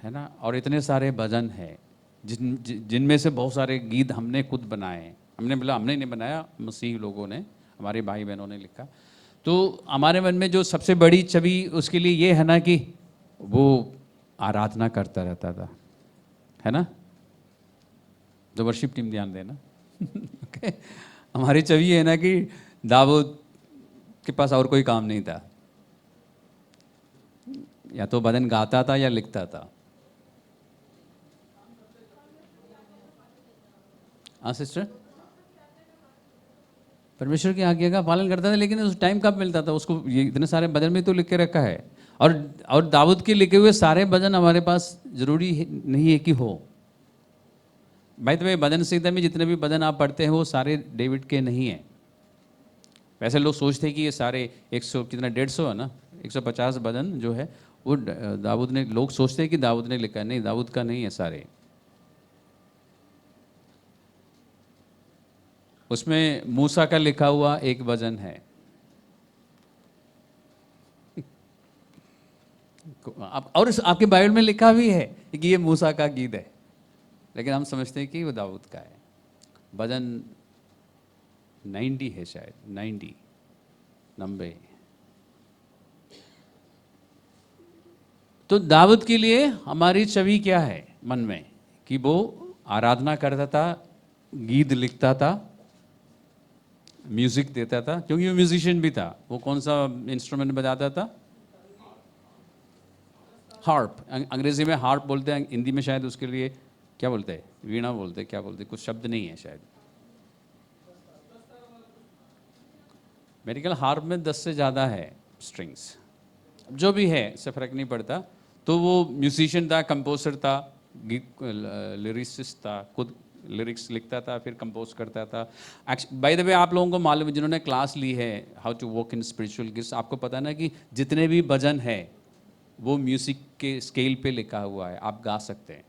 ना, और इतने सारे भजन हैं जिनमें से बहुत सारे गीत हमने खुद बनाए हैं। हमने नहीं बनाया, मसीह लोगों ने, हमारे भाई बहनों ने लिखा। तो हमारे मन में जो सबसे बड़ी छवि उसके लिए ये है ना कि वो आराधना करता रहता था, है ना? जो वर्शिप टीम ध्यान देना ओके, हमारी छवि है ना कि दाऊद के पास और कोई काम नहीं था, या तो भजन गाता था या लिखता था। हाँ सिस्टर, परमेश्वर की आज्ञा का पालन करता था, लेकिन उस टाइम कब मिलता था उसको? ये इतने सारे भजन में तो लिख के रखा है, और दाऊद के लिखे हुए सारे भजन हमारे पास जरूरी नहीं है कि हो। भाई, तो भजन संहिता में जितने भी भजन आप पढ़ते हैं वो सारे डेविड के नहीं है। वैसे लोग सोचते हैं कि ये सारे 100 कितना 150 है ना, 150 भजन जो है वो दाऊद ने, लोग सोचते हैं कि दाऊद ने लिखा है। नहीं, दाऊद का नहीं है सारे। उसमें मूसा का लिखा हुआ एक भजन है, और आपके बाइबल में लिखा भी है कि ये मूसा का गीत है, लेकिन हम समझते हैं कि वो दाऊद का है। भजन 90 है शायद, 90। तो दाऊद के लिए हमारी छवि क्या है मन में? कि वो आराधना करता था, गीत लिखता था, म्यूजिक देता था, क्योंकि वो म्यूजिशियन भी था। वो कौन सा इंस्ट्रूमेंट बजाता था? हार्प। अंग्रेजी में हार्प बोलते हैं, हिंदी में शायद उसके लिए क्या बोलते हैं? वीणा बोलते हैं, क्या बोलते हैं, कुछ शब्द नहीं है शायद। मेरे ख्याल हार्प में 10 से ज़्यादा है स्ट्रिंग्स, जो भी है इससे फर्क नहीं पड़ता। तो वो म्यूजिशियन था, कंपोजर था, लिरिसिस्ट था, खुद लिरिक्स लिखता था, फिर कंपोज करता था। बाय द वे, आप लोगों को मालूम है, जिन्होंने क्लास ली है how to walk in spiritual gifts, आपको पता है ना कि जितने भी भजन है वो म्यूजिक के स्केल पे लिखा हुआ है, आप गा सकते हैं।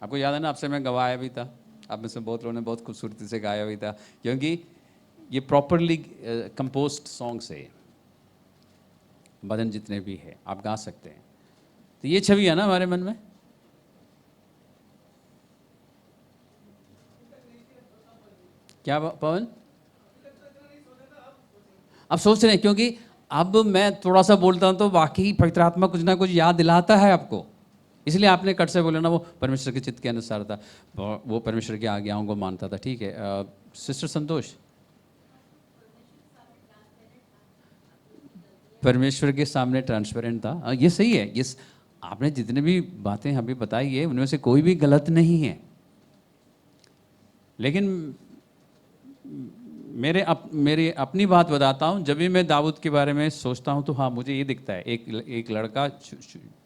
आपको याद है ना, आपसे मैं गवाया भी था, आप में से बहुत लोगों ने बहुत खूबसूरती से गाया भी था, क्योंकि ये प्रॉपरली कंपोज्ड सॉन्ग्स है। भजन जितने भी है आप गा सकते हैं। तो ये छवि है ना हमारे मन में। क्या पवन? अब सोच रहे हैं, क्योंकि अब मैं थोड़ा सा बोलता हूं तो वाकई पवित्र आत्मा कुछ ना कुछ याद दिलाता है आपको, इसलिए आपने कट से बोला ना, वो परमेश्वर के चित्त के अनुसार था, वो परमेश्वर की आज्ञाओं को मानता था। ठीक है, सिस्टर संतोष, परमेश्वर के सामने ट्रांसपेरेंट था, ये सही है। ये आपने जितने भी बातें अभी बताई है उनमें से कोई भी गलत नहीं है, लेकिन मेरी अपनी बात बताता हूँ। जब भी मैं दाऊद के बारे में सोचता हूँ तो हाँ, मुझे ये दिखता है, एक लड़का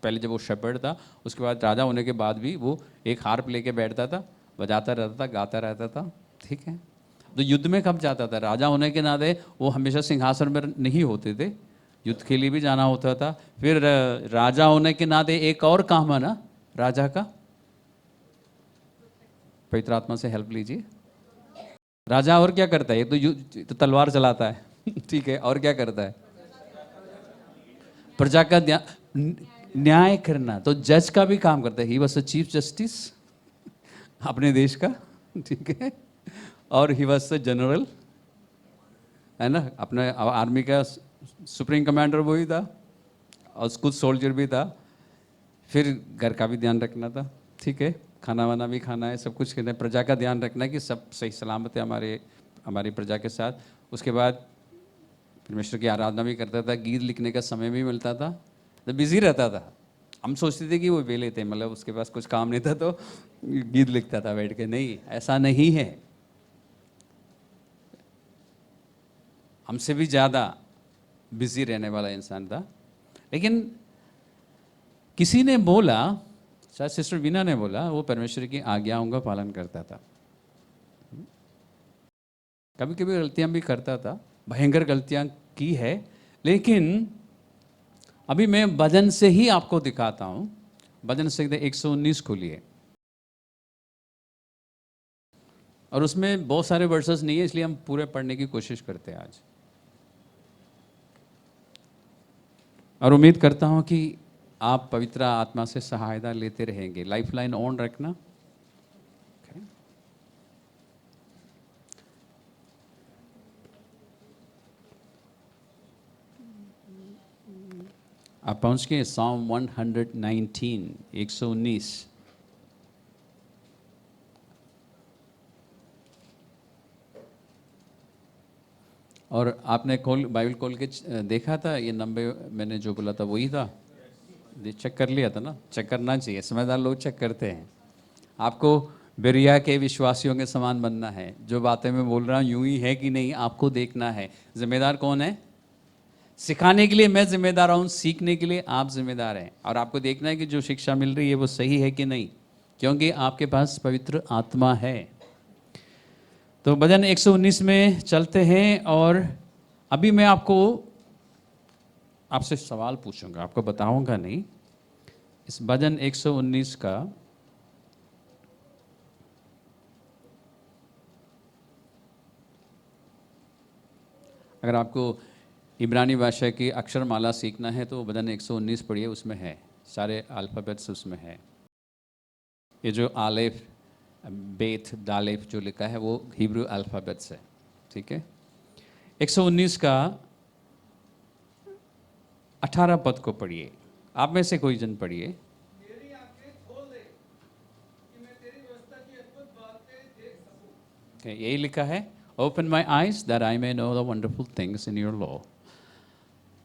पहले जब वो शेपर्ड था, उसके बाद राजा होने के बाद भी वो एक हार्प लेके बैठता था, बजाता रहता था, गाता रहता था, ठीक है। तो युद्ध में कब जाता था? राजा होने के नाते वो हमेशा सिंहासन पर नहीं होते थे, युद्ध के लिए भी जाना होता था। फिर राजा होने के नाते एक और काम है ना राजा का, पवित्र आत्मा से हेल्प लीजिए। राजा और क्या करता है? ये तो तलवार चलाता है ठीक है, और क्या करता है? प्रजा का न्याय करना, तो जज का भी काम करता है। He was a chief justice अपने देश का, ठीक है, और ही वॉज अ जनरल, है ना, अपने आर्मी का सुप्रीम कमांडर वही था, और कुछ सोल्जर भी था। फिर घर का भी ध्यान रखना था, ठीक है, खाना वाना भी खाना है, सब कुछ करना है, प्रजा का ध्यान रखना है कि सब सही सलामत है हमारी प्रजा के साथ। उसके बाद परमेश्वर की आराधना भी करता था, गीत लिखने का समय भी मिलता था, तो बिजी रहता था। हम सोचते थे कि वो वेले थे, मतलब उसके पास कुछ काम नहीं था तो गीत लिखता था बैठ के। नहीं, ऐसा नहीं है, हमसे भी ज़्यादा बिजी रहने वाला इंसान था। लेकिन किसी ने बोला, शायद सिस्टर वीना ने बोला, वो परमेश्वर की आज्ञाओं का पालन करता था। कभी कभी गलतियां भी करता था, भयंकर गलतियां की है, लेकिन अभी मैं भजन से ही आपको दिखाता हूं। भजन संहिता 119 खोलिए, और उसमें बहुत सारे वर्सेस नहीं है, इसलिए हम पूरे पढ़ने की कोशिश करते हैं आज, और उम्मीद करता हूं कि आप पवित्र आत्मा से सहायता लेते रहेंगे। लाइफलाइन ऑन रखना। आप पहुंच गए Psalm 119, 119। और आपने बाइबल खोल के देखा था, ये नंबर मैंने जो बोला था वही था? चेक कर लिया था ना? चेक करना चाहिए, समझदार लोग चेक करते हैं। आपको बेरिया के विश्वासियों के समान बनना है। जो बातें मैं बोल रहा हूँ यूं ही है कि नहीं, आपको देखना है। जिम्मेदार कौन है? सिखाने के लिए मैं जिम्मेदार हूँ, सीखने के लिए आप जिम्मेदार हैं। और आपको देखना है कि जो शिक्षा मिल रही है वो सही है कि नहीं, क्योंकि आपके पास पवित्र आत्मा है। तो भजन 119 में चलते हैं, और अभी मैं आपसे सवाल पूछूंगा, आपको बताऊंगा नहीं। इस भजन 119 का अगर आपको इब्रानी भाषा की अक्षरमाला सीखना है तो भजन 119 पढ़िए, उसमें है, सारे अल्फ़ाबेट्स उसमें है। ये जो आलेफ, बेथ, दालेफ जो लिखा है वो हिब्रू अल्फ़ाबेट्स है, ठीक है। 119 का 18 पद को पढ़िए। आप में से कोई जन पढ़िए। मेरी आंखें खोल दे कि मैं तेरी व्यवस्था की अद्भुत बातें देख सकूं। यही लिखा है, open my eyes that I may know the wonderful things in your law.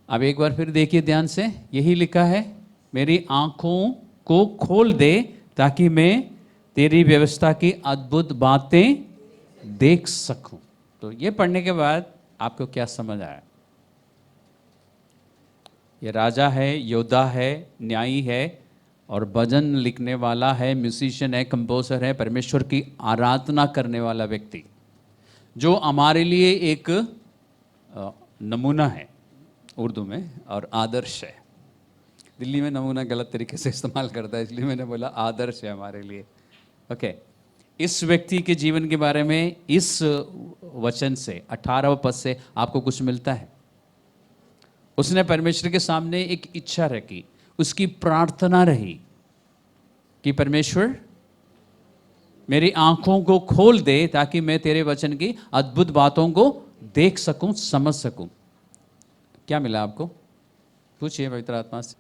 अब एक बार फिर देखिए ध्यान से, यही लिखा है, मेरी आंखों को खोल दे ताकि मैं तेरी व्यवस्था की अद्भुत बातें देख सकूं। तो ये पढ़ने के बाद आपको क्या समझ आया? ये राजा है, योद्धा है, न्यायी है, और भजन लिखने वाला है, म्यूजिशियन है, कंपोजर है, परमेश्वर की आराधना करने वाला व्यक्ति, जो हमारे लिए एक नमूना है उर्दू में, और आदर्श है। दिल्ली में नमूना गलत तरीके से इस्तेमाल करता है, इसलिए मैंने बोला आदर्श है हमारे लिए। ओके, इस व्यक्ति के जीवन के बारे में इस वचन से 18 पद से आपको कुछ मिलता है। उसने परमेश्वर के सामने एक इच्छा रखी, उसकी प्रार्थना रही कि परमेश्वर मेरी आंखों को खोल दे ताकि मैं तेरे वचन की अद्भुत बातों को देख सकूं, समझ सकूं। क्या मिला आपको? पूछिए पवित्र आत्मा से।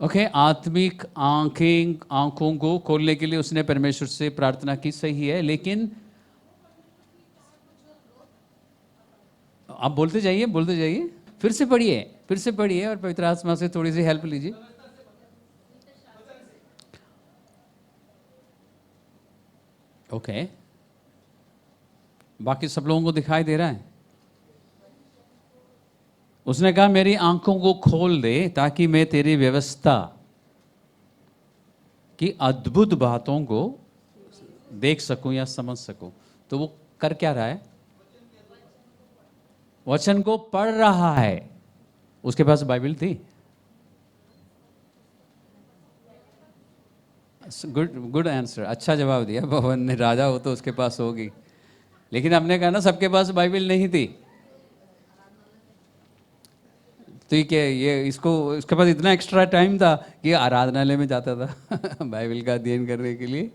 ओके, आत्मिक आंखों को खोलने के लिए उसने परमेश्वर से प्रार्थना की, सही है, लेकिन आप बोलते जाइए, बोलते जाइए, फिर से पढ़िए, फिर से पढ़िए, और पवित्र आत्मा से थोड़ी सी हेल्प लीजिए। ओके, बाकी सब लोगों को दिखाई दे रहा है? उसने कहा मेरी आंखों को खोल दे ताकि मैं तेरी व्यवस्था की अद्भुत बातों को देख सकूं या समझ सकूं। तो वो कर क्या रहा है? वचन को पढ़ रहा है। उसके पास बाइबल थी? गुड गुड आंसर, अच्छा जवाब दिया। भवन ने राजा हो तो उसके पास होगी, लेकिन हमने कहा ना सबके पास बाइबल नहीं थी। तो ये इसको इसके पास इतना एक्स्ट्रा टाइम था कि आराधनालय में जाता था बाइबल का अध्ययन करने के लिए।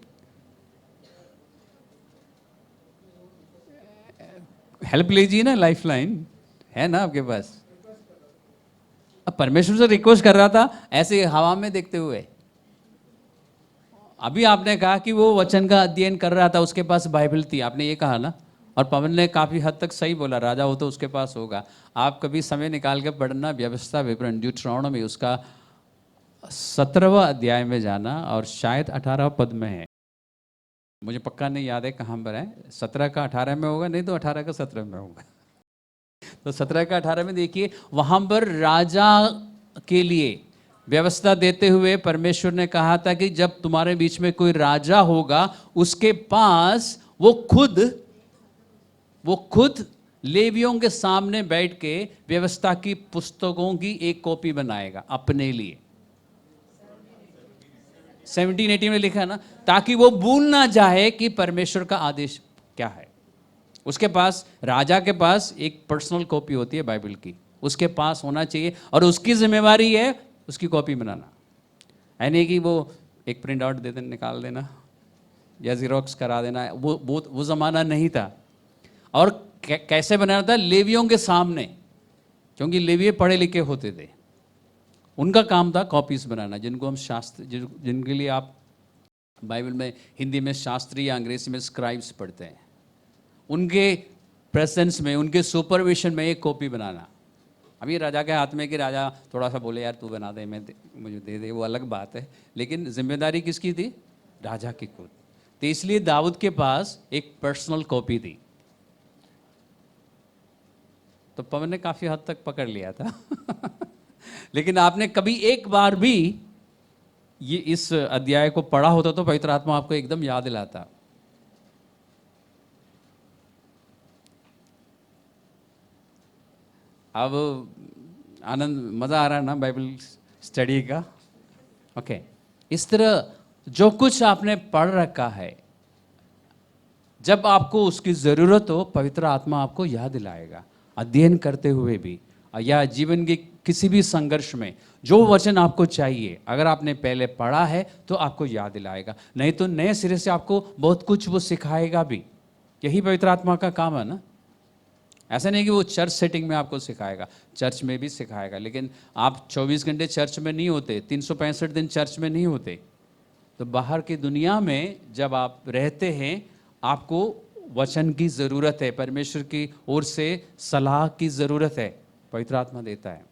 हेल्प लीजिए ना, लाइफ लाइन है ना आपके पास। अब परमेश्वर से रिक्वेस्ट कर रहा था ऐसे हवा में देखते हुए। अभी आपने कहा कि वो वचन का अध्ययन कर रहा था, उसके पास बाइबल थी, आपने ये कहा ना। और पवन ने काफी हद तक सही बोला, राजा हो तो उसके पास होगा। आप कभी समय निकाल के पढ़ना व्यवस्था विवरण ड्यूटरोनोमी, उसका 17वां अध्याय में जाना, और शायद 18 पद में है, मुझे पक्का नहीं याद है कहाँ पर है। 17 का 18 में होगा, नहीं तो 18 का 17 में होगा। तो 17 का 18 में देखिए, वहां पर राजा के लिए व्यवस्था देते हुए परमेश्वर ने कहा था कि जब तुम्हारे बीच में कोई राजा होगा, उसके पास वो खुद लेवियों के सामने बैठ के व्यवस्था की पुस्तकों की एक कॉपी बनाएगा अपने लिए। 17-18 में लिखा है ना, ताकि वो भूल ना जाए कि परमेश्वर का आदेश क्या है। उसके पास, राजा के पास एक पर्सनल कॉपी होती है बाइबल की, उसके पास होना चाहिए, और उसकी जिम्मेवारी है उसकी कॉपी बनाना। यानी कि वो एक प्रिंट आउट दे देना, निकाल देना या जीरोक्स करा देना, वो ज़माना नहीं था। और कैसे बनाना था? लेवियों के सामने, क्योंकि लेविये पढ़े लिखे होते थे, उनका काम था कॉपीज बनाना, जिनको हम शास्त्र, जिनके लिए आप बाइबल में हिंदी में शास्त्री या अंग्रेजी में स्क्राइब्स पढ़ते हैं, उनके प्रेजेंस में, उनके सुपरविजन में एक कॉपी बनाना। अभी राजा के हाथ में कि राजा थोड़ा सा बोले यार तू बना दे, मुझे दे दे, वो अलग बात है, लेकिन जिम्मेदारी किसकी थी? राजा की खुद। तो इसलिए दाऊद के पास एक पर्सनल कॉपी थी। तो पवन ने काफी हद तक पकड़ लिया था लेकिन आपने कभी एक बार भी ये इस अध्याय को पढ़ा होता तो पवित्र आत्मा आपको एकदम याद दिलाता। अब आनंद, मजा आ रहा है ना बाइबल स्टडी का? ओके। इस तरह जो कुछ आपने पढ़ रखा है, जब आपको उसकी जरूरत हो, पवित्र आत्मा आपको याद दिलाएगा। अध्ययन करते हुए भी या जीवन के किसी भी संघर्ष में जो वचन आपको चाहिए, अगर आपने पहले पढ़ा है तो आपको याद दिलाएगा, नहीं तो नए सिरे से आपको बहुत कुछ वो सिखाएगा भी। यही पवित्र आत्मा का काम है ना। ऐसा नहीं कि वो चर्च सेटिंग में आपको सिखाएगा, चर्च में भी सिखाएगा, लेकिन आप 24 घंटे चर्च में नहीं होते, 365 दिन चर्च में नहीं होते। तो बाहर की दुनिया में जब आप रहते हैं, आपको वचन की ज़रूरत है, परमेश्वर की ओर से सलाह की ज़रूरत है, पवित्र आत्मा देता है।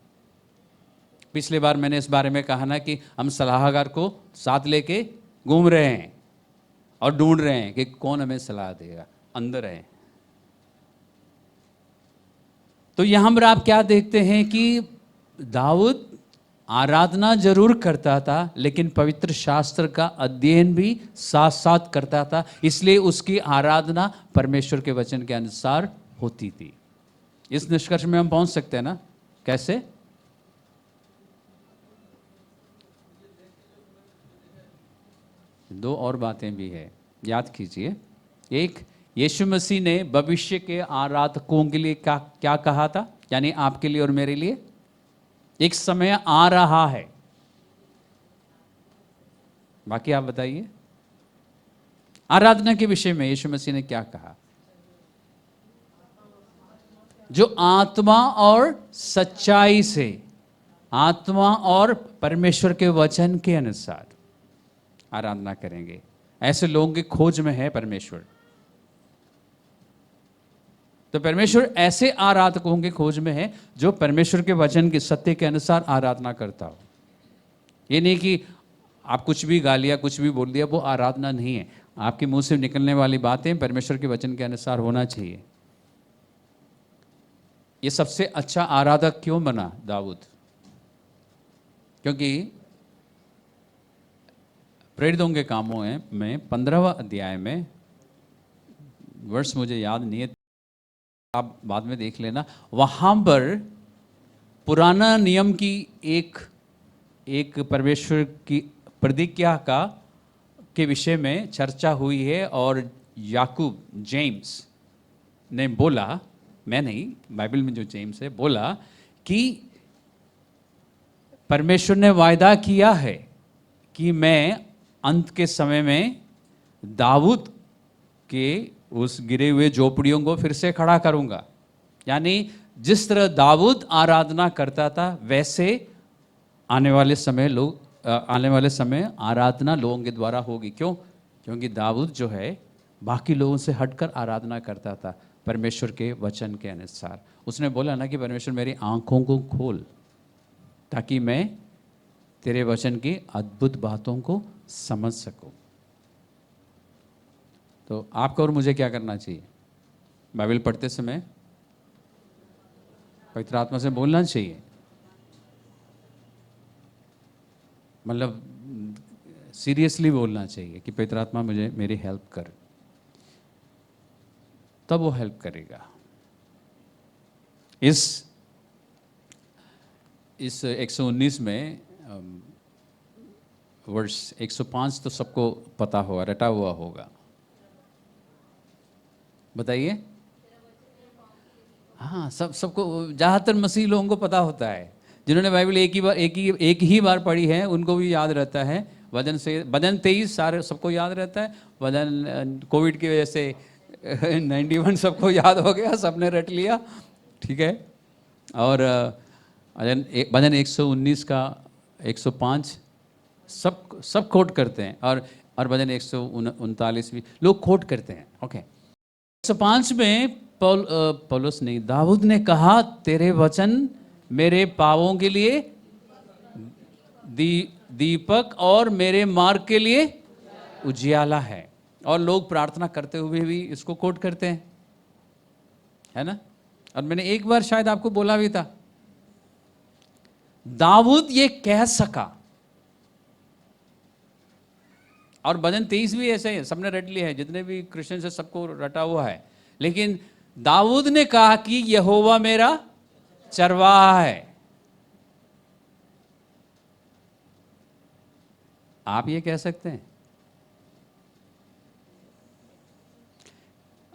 पिछली बार मैंने इस बारे में कहा ना कि हम सलाहकार को साथ लेके घूम रहे हैं और ढूंढ रहे हैं कि कौन हमें सलाह देगा, अंदर है। तो यहां पर आप क्या देखते हैं कि दाऊद आराधना जरूर करता था, लेकिन पवित्र शास्त्र का अध्ययन भी साथ साथ करता था, इसलिए उसकी आराधना परमेश्वर के वचन के अनुसार होती थी। इस निष्कर्ष में हम पहुंच सकते हैं ना? कैसे? दो और बातें भी है, याद कीजिए। एक, यीशु मसीह ने भविष्य के आराधकों के लिए क्या कहा था, यानी आपके लिए और मेरे लिए एक समय आ रहा है। बाकी आप बताइए, आराधना के विषय में यीशु मसीह ने क्या कहा? जो आत्मा और सच्चाई से, आत्मा और परमेश्वर के वचन के अनुसार आराधना करेंगे, ऐसे लोगों की खोज में है परमेश्वर। तो परमेश्वर ऐसे आराधकों की खोज में है जो परमेश्वर के वचन के सत्य के अनुसार आराधना करता हो। ये नहीं कि आप कुछ भी गा लिया, कुछ भी बोल दिया, वो आराधना नहीं है। आपके मुंह से निकलने वाली बातें परमेश्वर के वचन के अनुसार होना चाहिए। ये सबसे अच्छा आराधक क्यों बना दाऊद? क्योंकि प्रेरितों के कामों में 15वां अध्याय में, वर्ष मुझे याद नहीं है, आप बाद में देख लेना, वहां पर पुराना नियम की एक परमेश्वर की प्रतिज्ञा के विषय में चर्चा हुई है। और याकूब, जेम्स ने बोला, मैं नहीं, बाइबल में जो जेम्स है, बोला कि परमेश्वर ने वायदा किया है कि मैं अंत के समय में दाऊद के उस गिरे हुए झोपड़ियों को फिर से खड़ा करूंगा। यानी जिस तरह दाऊद आराधना करता था, वैसे आने वाले समय आराधना लोगों के द्वारा होगी। क्यों? क्योंकि दाऊद जो है बाकी लोगों से हटकर आराधना करता था परमेश्वर के वचन के अनुसार। उसने बोला ना कि परमेश्वर मेरी आंखों को खोल ताकि मैं तेरे वचन की अद्भुत बातों को समझ सकूं। तो आपको और मुझे क्या करना चाहिए? बाइबल पढ़ते समय पवित्र आत्मा से बोलना चाहिए, मतलब सीरियसली बोलना चाहिए कि पवित्र आत्मा मुझे मेरी हेल्प कर, तब वो हेल्प करेगा। इस 119 में वर्ष 105 तो सबको पता होगा, रटा हुआ होगा। बताइए। हाँ, सबको, ज़्यादातर मसीह लोगों को पता होता है। जिन्होंने बाइबल एक ही बार पढ़ी है उनको भी याद रहता है। वजन 23 सारे सबको याद रहता है। वजन कोविड की वजह से 91 सबको याद हो गया, सबने रट लिया, ठीक है। और भजन 119 का 105 सब कोट करते हैं। और भजन 139 भी लोग कोट करते हैं। ओके, 105 में पौलुस नहीं, दाऊद ने कहा, तेरे वचन मेरे पांवों के लिए दीपक और मेरे मार्ग के लिए उजियाला है। और लोग प्रार्थना करते हुए भी इसको कोट करते हैं, है ना। और मैंने एक बार शायद आपको बोला भी था, दाऊद ये कह सका। और भजन 23 भी ऐसे है, सबने रट लिया है, जितने भी क्रिश्चियन से सबको रटा हुआ है। लेकिन दाऊद ने कहा कि यहोवा मेरा चरवाहा है। आप ये कह सकते हैं?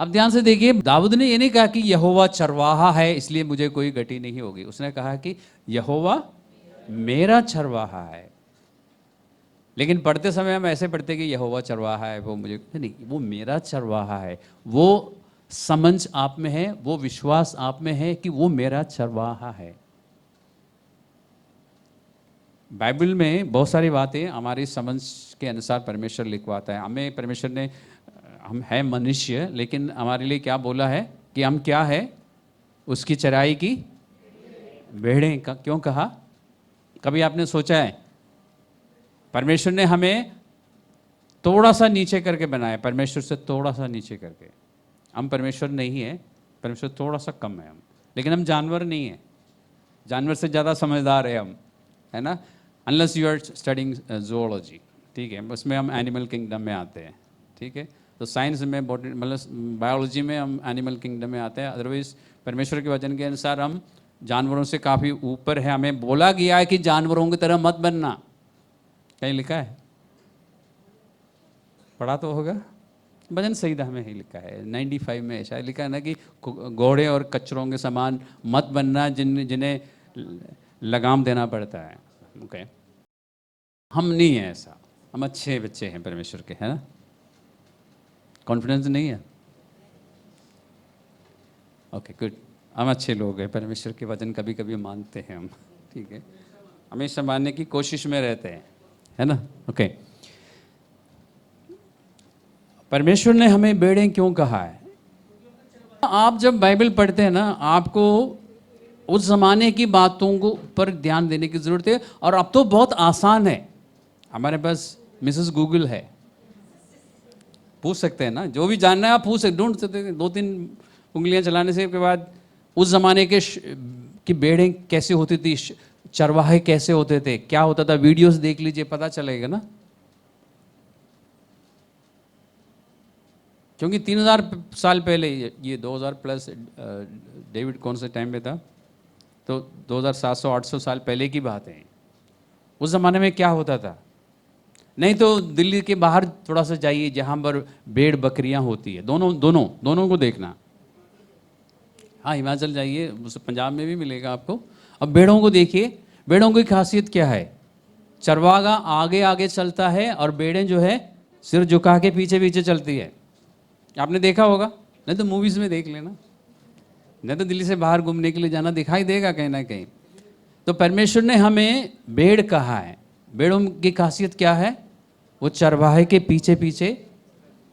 अब ध्यान से देखिए, दाऊद ने ये नहीं कहा कि यहोवा चरवाहा है इसलिए मुझे कोई गति नहीं होगी। उसने कहा कि यहोवा मेरा चरवाहा है। लेकिन पढ़ते समय हम ऐसे पढ़ते कि यहोवा चरवाहा है, वो मुझे नहीं, वो मेरा चरवाहा है। वो समझ आप में है, वो विश्वास आप में है कि वो मेरा चरवाहा है। बाइबल में बहुत सारी बातें हमारी समझ के अनुसार परमेश्वर लिखवाता है। हमें परमेश्वर ने, हम है मनुष्य, लेकिन हमारे लिए क्या बोला है कि हम क्या है? उसकी चराई की भेड़ें। क्यों कहा? कभी आपने सोचा है परमेश्वर ने हमें थोड़ा सा नीचे करके बनाया, परमेश्वर से थोड़ा सा नीचे करके। हम परमेश्वर नहीं है, परमेश्वर थोड़ा सा कम है हम, लेकिन हम जानवर नहीं है, जानवर से ज़्यादा समझदार है हम, है ना। Unless you are studying zoology, ठीक है, उसमें हम एनिमल किंगडम में आते हैं, ठीक है। तो साइंस में, मतलब बायोलॉजी में हम एनिमल किंगडम में आते हैं। अदरवाइज परमेश्वर के वचन के अनुसार हम जानवरों से काफ़ी ऊपर है। हमें बोला गया है कि जानवरों की तरह मत बनना। कहीं लिखा है? पढ़ा तो होगा, भजन संहिता में ही लिखा है, 95 में शायद लिखा है ना कि घोड़े और कचरों के समान मत बनना, जिन्हें लगाम देना पड़ता है। ओके, हम नहीं है ऐसा, हम अच्छे बच्चे हैं परमेश्वर के, है ना। कॉन्फिडेंस नहीं है? ओके, गुड, हम अच्छे लोग हैं, परमेश्वर के वचन कभी कभी मानते हैं हम, ठीक है, हमेशा मानने की कोशिश में रहते हैं, है ना। ओके, परमेश्वर ने हमें भेड़ें क्यों कहा है? आप जब बाइबल पढ़ते हैं ना, आपको उस ज़माने की बातों को पर ध्यान देने की ज़रूरत है। और अब तो बहुत आसान है, हमारे पास मिसेस गूगल है, पूछ सकते हैं ना, जो भी जानना है आप पूछ सकते, ढूंढ सकते हैं। 2-3 उंगलियां चलाने से के बाद उस जमाने के की भेड़ें कैसे होती थी, चरवाहे कैसे होते थे, क्या होता था, वीडियोस देख लीजिए, पता चलेगा ना। क्योंकि 3000 साल पहले, ये 2000 प्लस डेविड कौन से टाइम पे था, तो 2700-800 साल पहले की बात है। उस ज़माने में क्या होता था, नहीं तो दिल्ली के बाहर थोड़ा सा जाइए जहाँ पर भेड़ बकरियाँ होती है, दोनों दोनों दोनों को देखना। हाँ, हिमाचल जाइए, उस पंजाब में भी मिलेगा आपको। अब भेड़ों को देखिए, भेड़ों की खासियत क्या है, चरवाहा आगे आगे चलता है और भेड़ें जो है सिर झुका के पीछे पीछे चलती है। आपने देखा होगा, नहीं तो मूवीज़ में देख लेना, नहीं तो दिल्ली से बाहर घूमने के लिए जाना, दिखाई देगा कहीं ना कहीं। तो परमेश्वर ने हमें भेड़ कहा है। भेड़ों की खासियत क्या है, वो चरवाहे के पीछे पीछे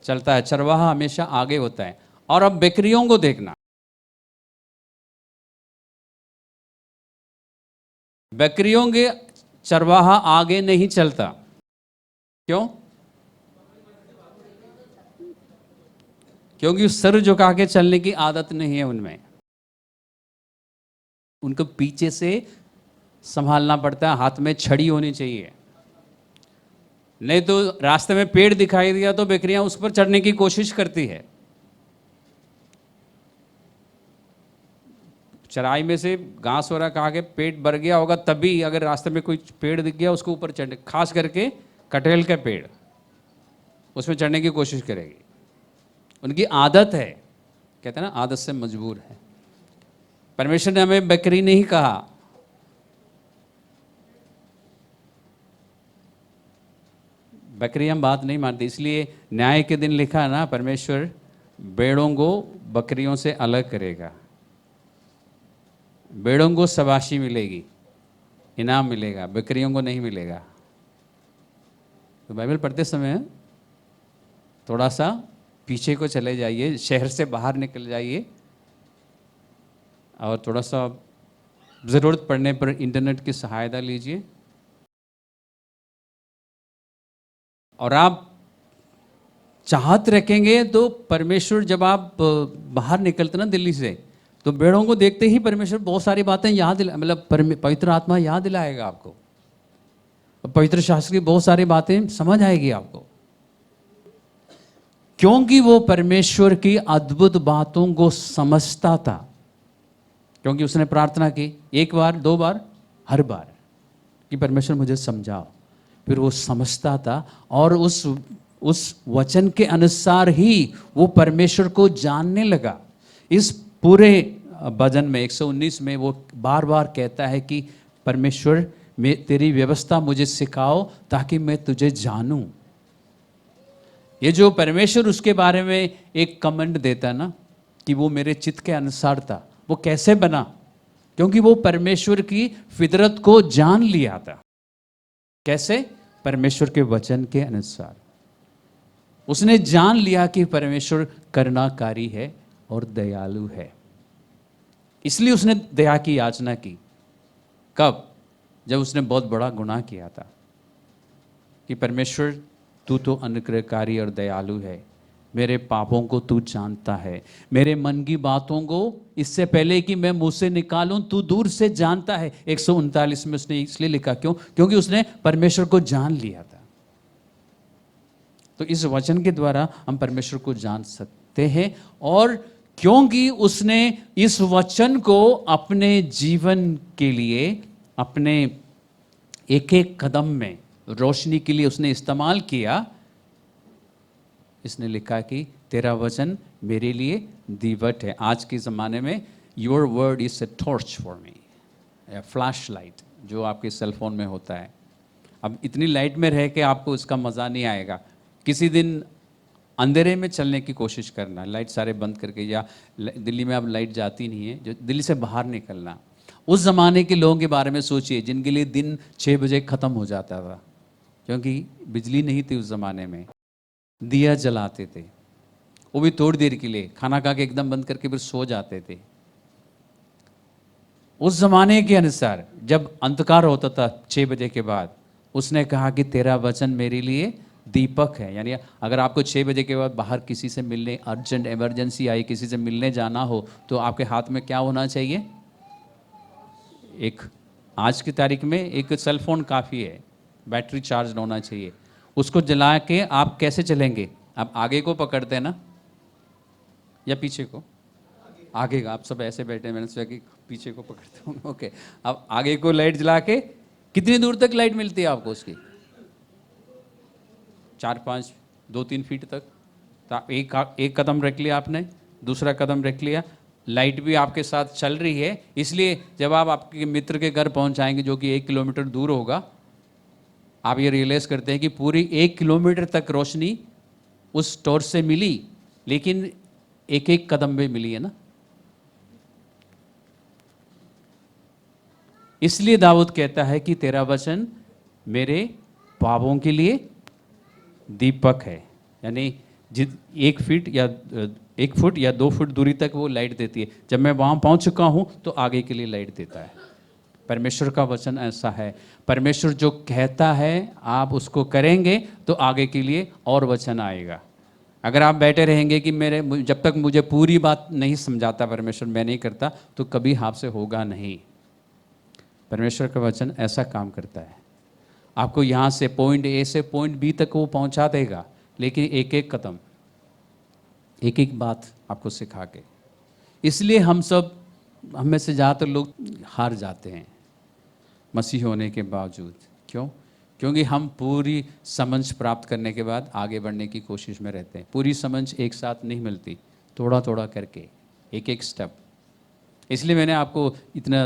चलता है, चरवाहा हमेशा आगे होता है। और अब बकरियों को देखना, बकरियों के चरवाहा आगे नहीं चलता, क्यों? क्योंकि सर झुका के चलने की आदत नहीं है उनमें, उनको पीछे से संभालना पड़ता है, हाथ में छड़ी होनी चाहिए। नहीं तो रास्ते में पेड़ दिखाई दिया तो बकरियां उस पर चढ़ने की कोशिश करती है। चराई में से घास वगैरह खा के पेट भर गया होगा, तभी अगर रास्ते में कोई पेड़ दिख गया उसको ऊपर चढ़ने, खास करके कटहल का पेड़, उसमें चढ़ने की कोशिश करेगी। उनकी आदत है, कहते हैं ना, आदत से मजबूर है। परमेश्वर ने हमें बकरी नहीं कहा, बकरी हम बात नहीं मानती, इसलिए न्याय के दिन लिखा है ना, परमेश्वर भेड़ों को बकरियों से अलग करेगा। भेड़ों को शाबाशी मिलेगी, इनाम मिलेगा, बकरियों को नहीं मिलेगा। तो बाइबल पढ़ते समय थोड़ा सा पीछे को चले जाइए, शहर से बाहर निकल जाइए, और थोड़ा सा ज़रूरत पड़ने पर इंटरनेट की सहायता लीजिए। और आप चाहत रखेंगे तो परमेश्वर, जब आप बाहर निकलते ना दिल्ली से, तो भेड़ों को देखते ही परमेश्वर बहुत सारी बातें याद दिला, मतलब पवित्र आत्मा याद दिलाएगा आपको, पवित्र शास्त्र की बहुत सारी बातें समझ आएगी आपको, क्योंकि वो परमेश्वर की अद्भुत बातों को समझता था। क्योंकि उसने प्रार्थना की 1 बार 2 बार, हर बार कि परमेश्वर मुझे समझाओ, फिर वो समझता था और उस वचन के अनुसार ही वो परमेश्वर को जानने लगा। इस पूरे भजन में 119 में वो बार बार कहता है कि परमेश्वर, तेरी व्यवस्था मुझे सिखाओ ताकि मैं तुझे जानूं। ये जो परमेश्वर उसके बारे में एक कमेंट देता ना कि वो मेरे चित्त के अनुसार था, वो कैसे बना? क्योंकि वो परमेश्वर की फितरत को जान लिया था। कैसे? परमेश्वर के वचन के अनुसार उसने जान लिया कि परमेश्वर करुणाकारी है और दयालु है, इसलिए उसने दया की याचना की। कब? जब उसने बहुत बड़ा गुनाह किया था कि परमेश्वर तू तो अनुग्रहकारी और दयालु है, मेरे पापों को तू जानता है, मेरे मन की बातों को इससे पहले कि मैं मुंह से निकालूं तू दूर से जानता है। 139 में उसने इसलिए लिखा, क्यों? क्योंकि उसने परमेश्वर को जान लिया था। तो इस वचन के द्वारा हम परमेश्वर को जान सकते हैं, और क्योंकि उसने इस वचन को अपने जीवन के लिए, अपने एक एक कदम में रोशनी के लिए उसने इस्तेमाल किया, इसने लिखा कि तेरा वचन मेरे लिए दीवट है। आज के ज़माने में your word is a torch for me, flash light जो आपके सेल फोन में होता है। अब इतनी लाइट में रह के आपको इसका मज़ा नहीं आएगा। किसी दिन अंधेरे में चलने की कोशिश करना, लाइट सारे बंद करके, या दिल्ली में अब लाइट जाती नहीं है, जो दिल्ली से बाहर निकलना। उस ज़माने के लोगों के बारे में सोचिए जिनके लिए दिन 6 बजे ख़त्म हो जाता था, क्योंकि बिजली नहीं थी उस ज़माने में। दिया जलाते थे, वो भी थोड़ी देर के लिए, खाना खा के एकदम बंद करके फिर सो जाते थे। उस ज़माने के अनुसार जब अंधकार होता था 6 बजे के बाद, उसने कहा कि तेरा वचन मेरे लिए दीपक है। यानी अगर आपको 6 बजे के बाद बाहर किसी से मिलने, अर्जेंट इमरजेंसी आई, किसी से मिलने जाना हो, तो आपके हाथ में क्या होना चाहिए? एक, आज की तारीख में एक सेल फोन काफ़ी है, बैटरी चार्ज होना चाहिए। उसको जला के आप कैसे चलेंगे? आप आगे को पकड़ते हैं ना, या पीछे को? आगे का। आप सब ऐसे बैठे, मैंने सोचा कि पीछे को पकड़ते होंगे। ओके, अब आगे को लाइट जला के कितनी दूर तक लाइट मिलती है आपको उसकी? 4-5, 2-3 फीट तक। तो एक कदम रख लिया आपने, दूसरा कदम रख लिया, लाइट भी आपके साथ चल रही है। इसलिए जब आप आपके मित्र के घर पहुंच जाएंगे, जो कि 1 किलोमीटर दूर होगा, आप ये रियलाइज़ करते हैं कि पूरी 1 किलोमीटर तक रोशनी उस टॉर्च से मिली, लेकिन एक एक कदम में मिली है ना। इसलिए दाऊद कहता है कि तेरा वचन मेरे पापों के लिए दीपक है। यानी 1 फुट या 2 फुट दूरी तक वो लाइट देती है। जब मैं वहाँ पहुँच चुका हूँ तो आगे के लिए लाइट देता है। परमेश्वर का वचन ऐसा है। परमेश्वर जो कहता है आप उसको करेंगे तो आगे के लिए और वचन आएगा। अगर आप बैठे रहेंगे कि जब तक मुझे पूरी बात नहीं समझाता परमेश्वर, मैं नहीं करता, तो कभी आपसे होगा नहीं। परमेश्वर का वचन ऐसा काम करता है, आपको यहाँ से पॉइंट ए से पॉइंट बी तक वो पहुँचा देगा, लेकिन एक एक कदम, एक एक बात आपको सिखा के। इसलिए हम में से ज़्यादातर लोग हार जाते हैं मसीह होने के बावजूद। क्यों? क्योंकि हम पूरी समझ प्राप्त करने के बाद आगे बढ़ने की कोशिश में रहते हैं। पूरी समझ एक साथ नहीं मिलती, थोड़ा थोड़ा करके, एक एक स्टेप। इसलिए मैंने आपको इतना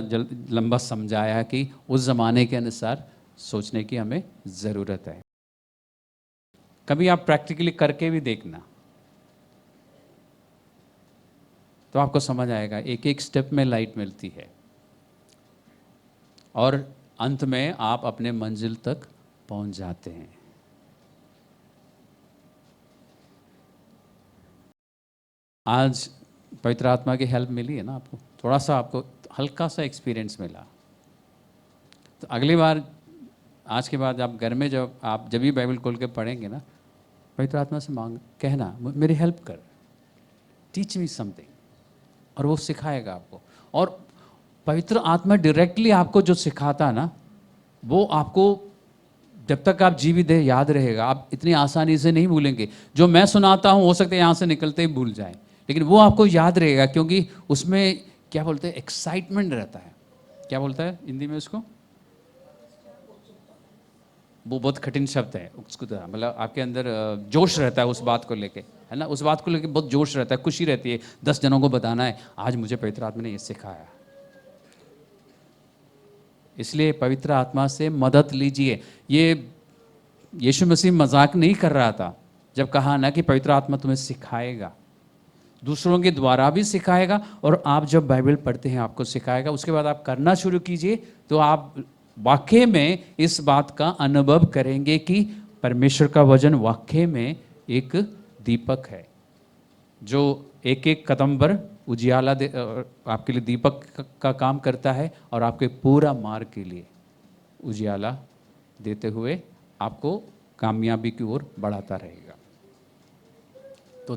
लंबा समझाया कि उस ज़माने के अनुसार सोचने की हमें ज़रूरत है। कभी आप प्रैक्टिकली करके भी देखना, तो आपको समझ आएगा। एक एक स्टेप में लाइट मिलती है और अंत में आप अपने मंजिल तक पहुंच जाते हैं। आज पवित्र आत्मा की हेल्प मिली है ना आपको, थोड़ा सा आपको हल्का सा एक्सपीरियंस मिला। तो अगली बार, आज के बाद आप घर में जब भी बाइबल खोल के पढ़ेंगे ना, पवित्र आत्मा से कहना मेरी हेल्प कर, टीच मी समथिंग, और वो सिखाएगा आपको। और पवित्र आत्मा डायरेक्टली आपको जो सिखाता ना, वो आपको जब तक आप जीवित है याद रहेगा। आप इतनी आसानी से नहीं भूलेंगे। जो मैं सुनाता हूँ हो सकता है यहाँ से निकलते ही भूल जाए, लेकिन वो आपको याद रहेगा, क्योंकि उसमें क्या बोलते हैं, एक्साइटमेंट रहता है। क्या बोलता है हिंदी में उसको? वो बहुत कठिन शब्द है उसको, मतलब आपके अंदर जोश रहता है उस बात को लेके, है ना। उस बात को लेके बहुत जोश रहता है, खुशी रहती है। 10 जनों को बताना है आज मुझे पवित्र आत्मा ने ये सिखाया। इसलिए पवित्र आत्मा से मदद लीजिए। ये यीशु मसीह मजाक नहीं कर रहा था जब कहा ना कि पवित्र आत्मा तुम्हें सिखाएगा, दूसरों के द्वारा भी सिखाएगा, और आप जब बाइबल पढ़ते हैं आपको सिखाएगा। उसके बाद आप करना शुरू कीजिए तो आप वाकई में इस बात का अनुभव करेंगे कि परमेश्वर का वचन वाकई में एक दीपक है, जो एक एक कदम पर उजियाला आपके लिए दीपक का काम करता है, और आपके पूरा मार्ग के लिए उजियाला देते हुए आपको कामयाबी की ओर बढ़ाता रहेगा। तो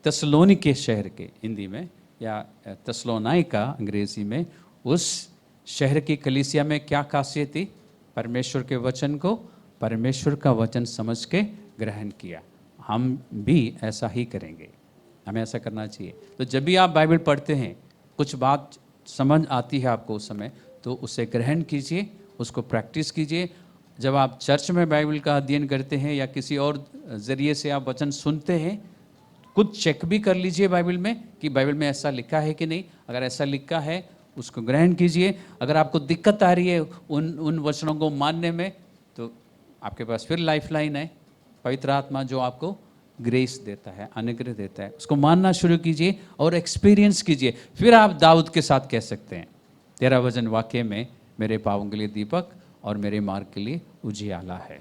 तेसलोनिके शहर के हिंदी में, या तेसलोनाइका अंग्रेजी में, उस शहर की कलीसिया में क्या खासियत थी? परमेश्वर के वचन को परमेश्वर का वचन समझ के ग्रहण किया। हम भी ऐसा ही करेंगे, हमें ऐसा करना चाहिए। तो जब भी आप बाइबल पढ़ते हैं, कुछ बात समझ आती है आपको उस समय, तो उसे ग्रहण कीजिए, उसको प्रैक्टिस कीजिए। जब आप चर्च में बाइबल का अध्ययन करते हैं या किसी और ज़रिए से आप वचन सुनते हैं, खुद चेक भी कर लीजिए बाइबल में कि बाइबल में ऐसा लिखा है कि नहीं। अगर ऐसा लिखा है उसको ग्रहण कीजिए। अगर आपको दिक्कत आ रही है उन वचनों को मानने में, तो आपके पास फिर लाइफलाइन है, पवित्र आत्मा जो आपको ग्रेस देता है, अनुग्रह देता है। उसको मानना शुरू कीजिए और एक्सपीरियंस कीजिए। फिर आप दाऊद के साथ कह सकते हैं, तेरा वचन वाकई में मेरे पाँवों के लिए दीपक और मेरे मार्ग के लिए उजियाला है।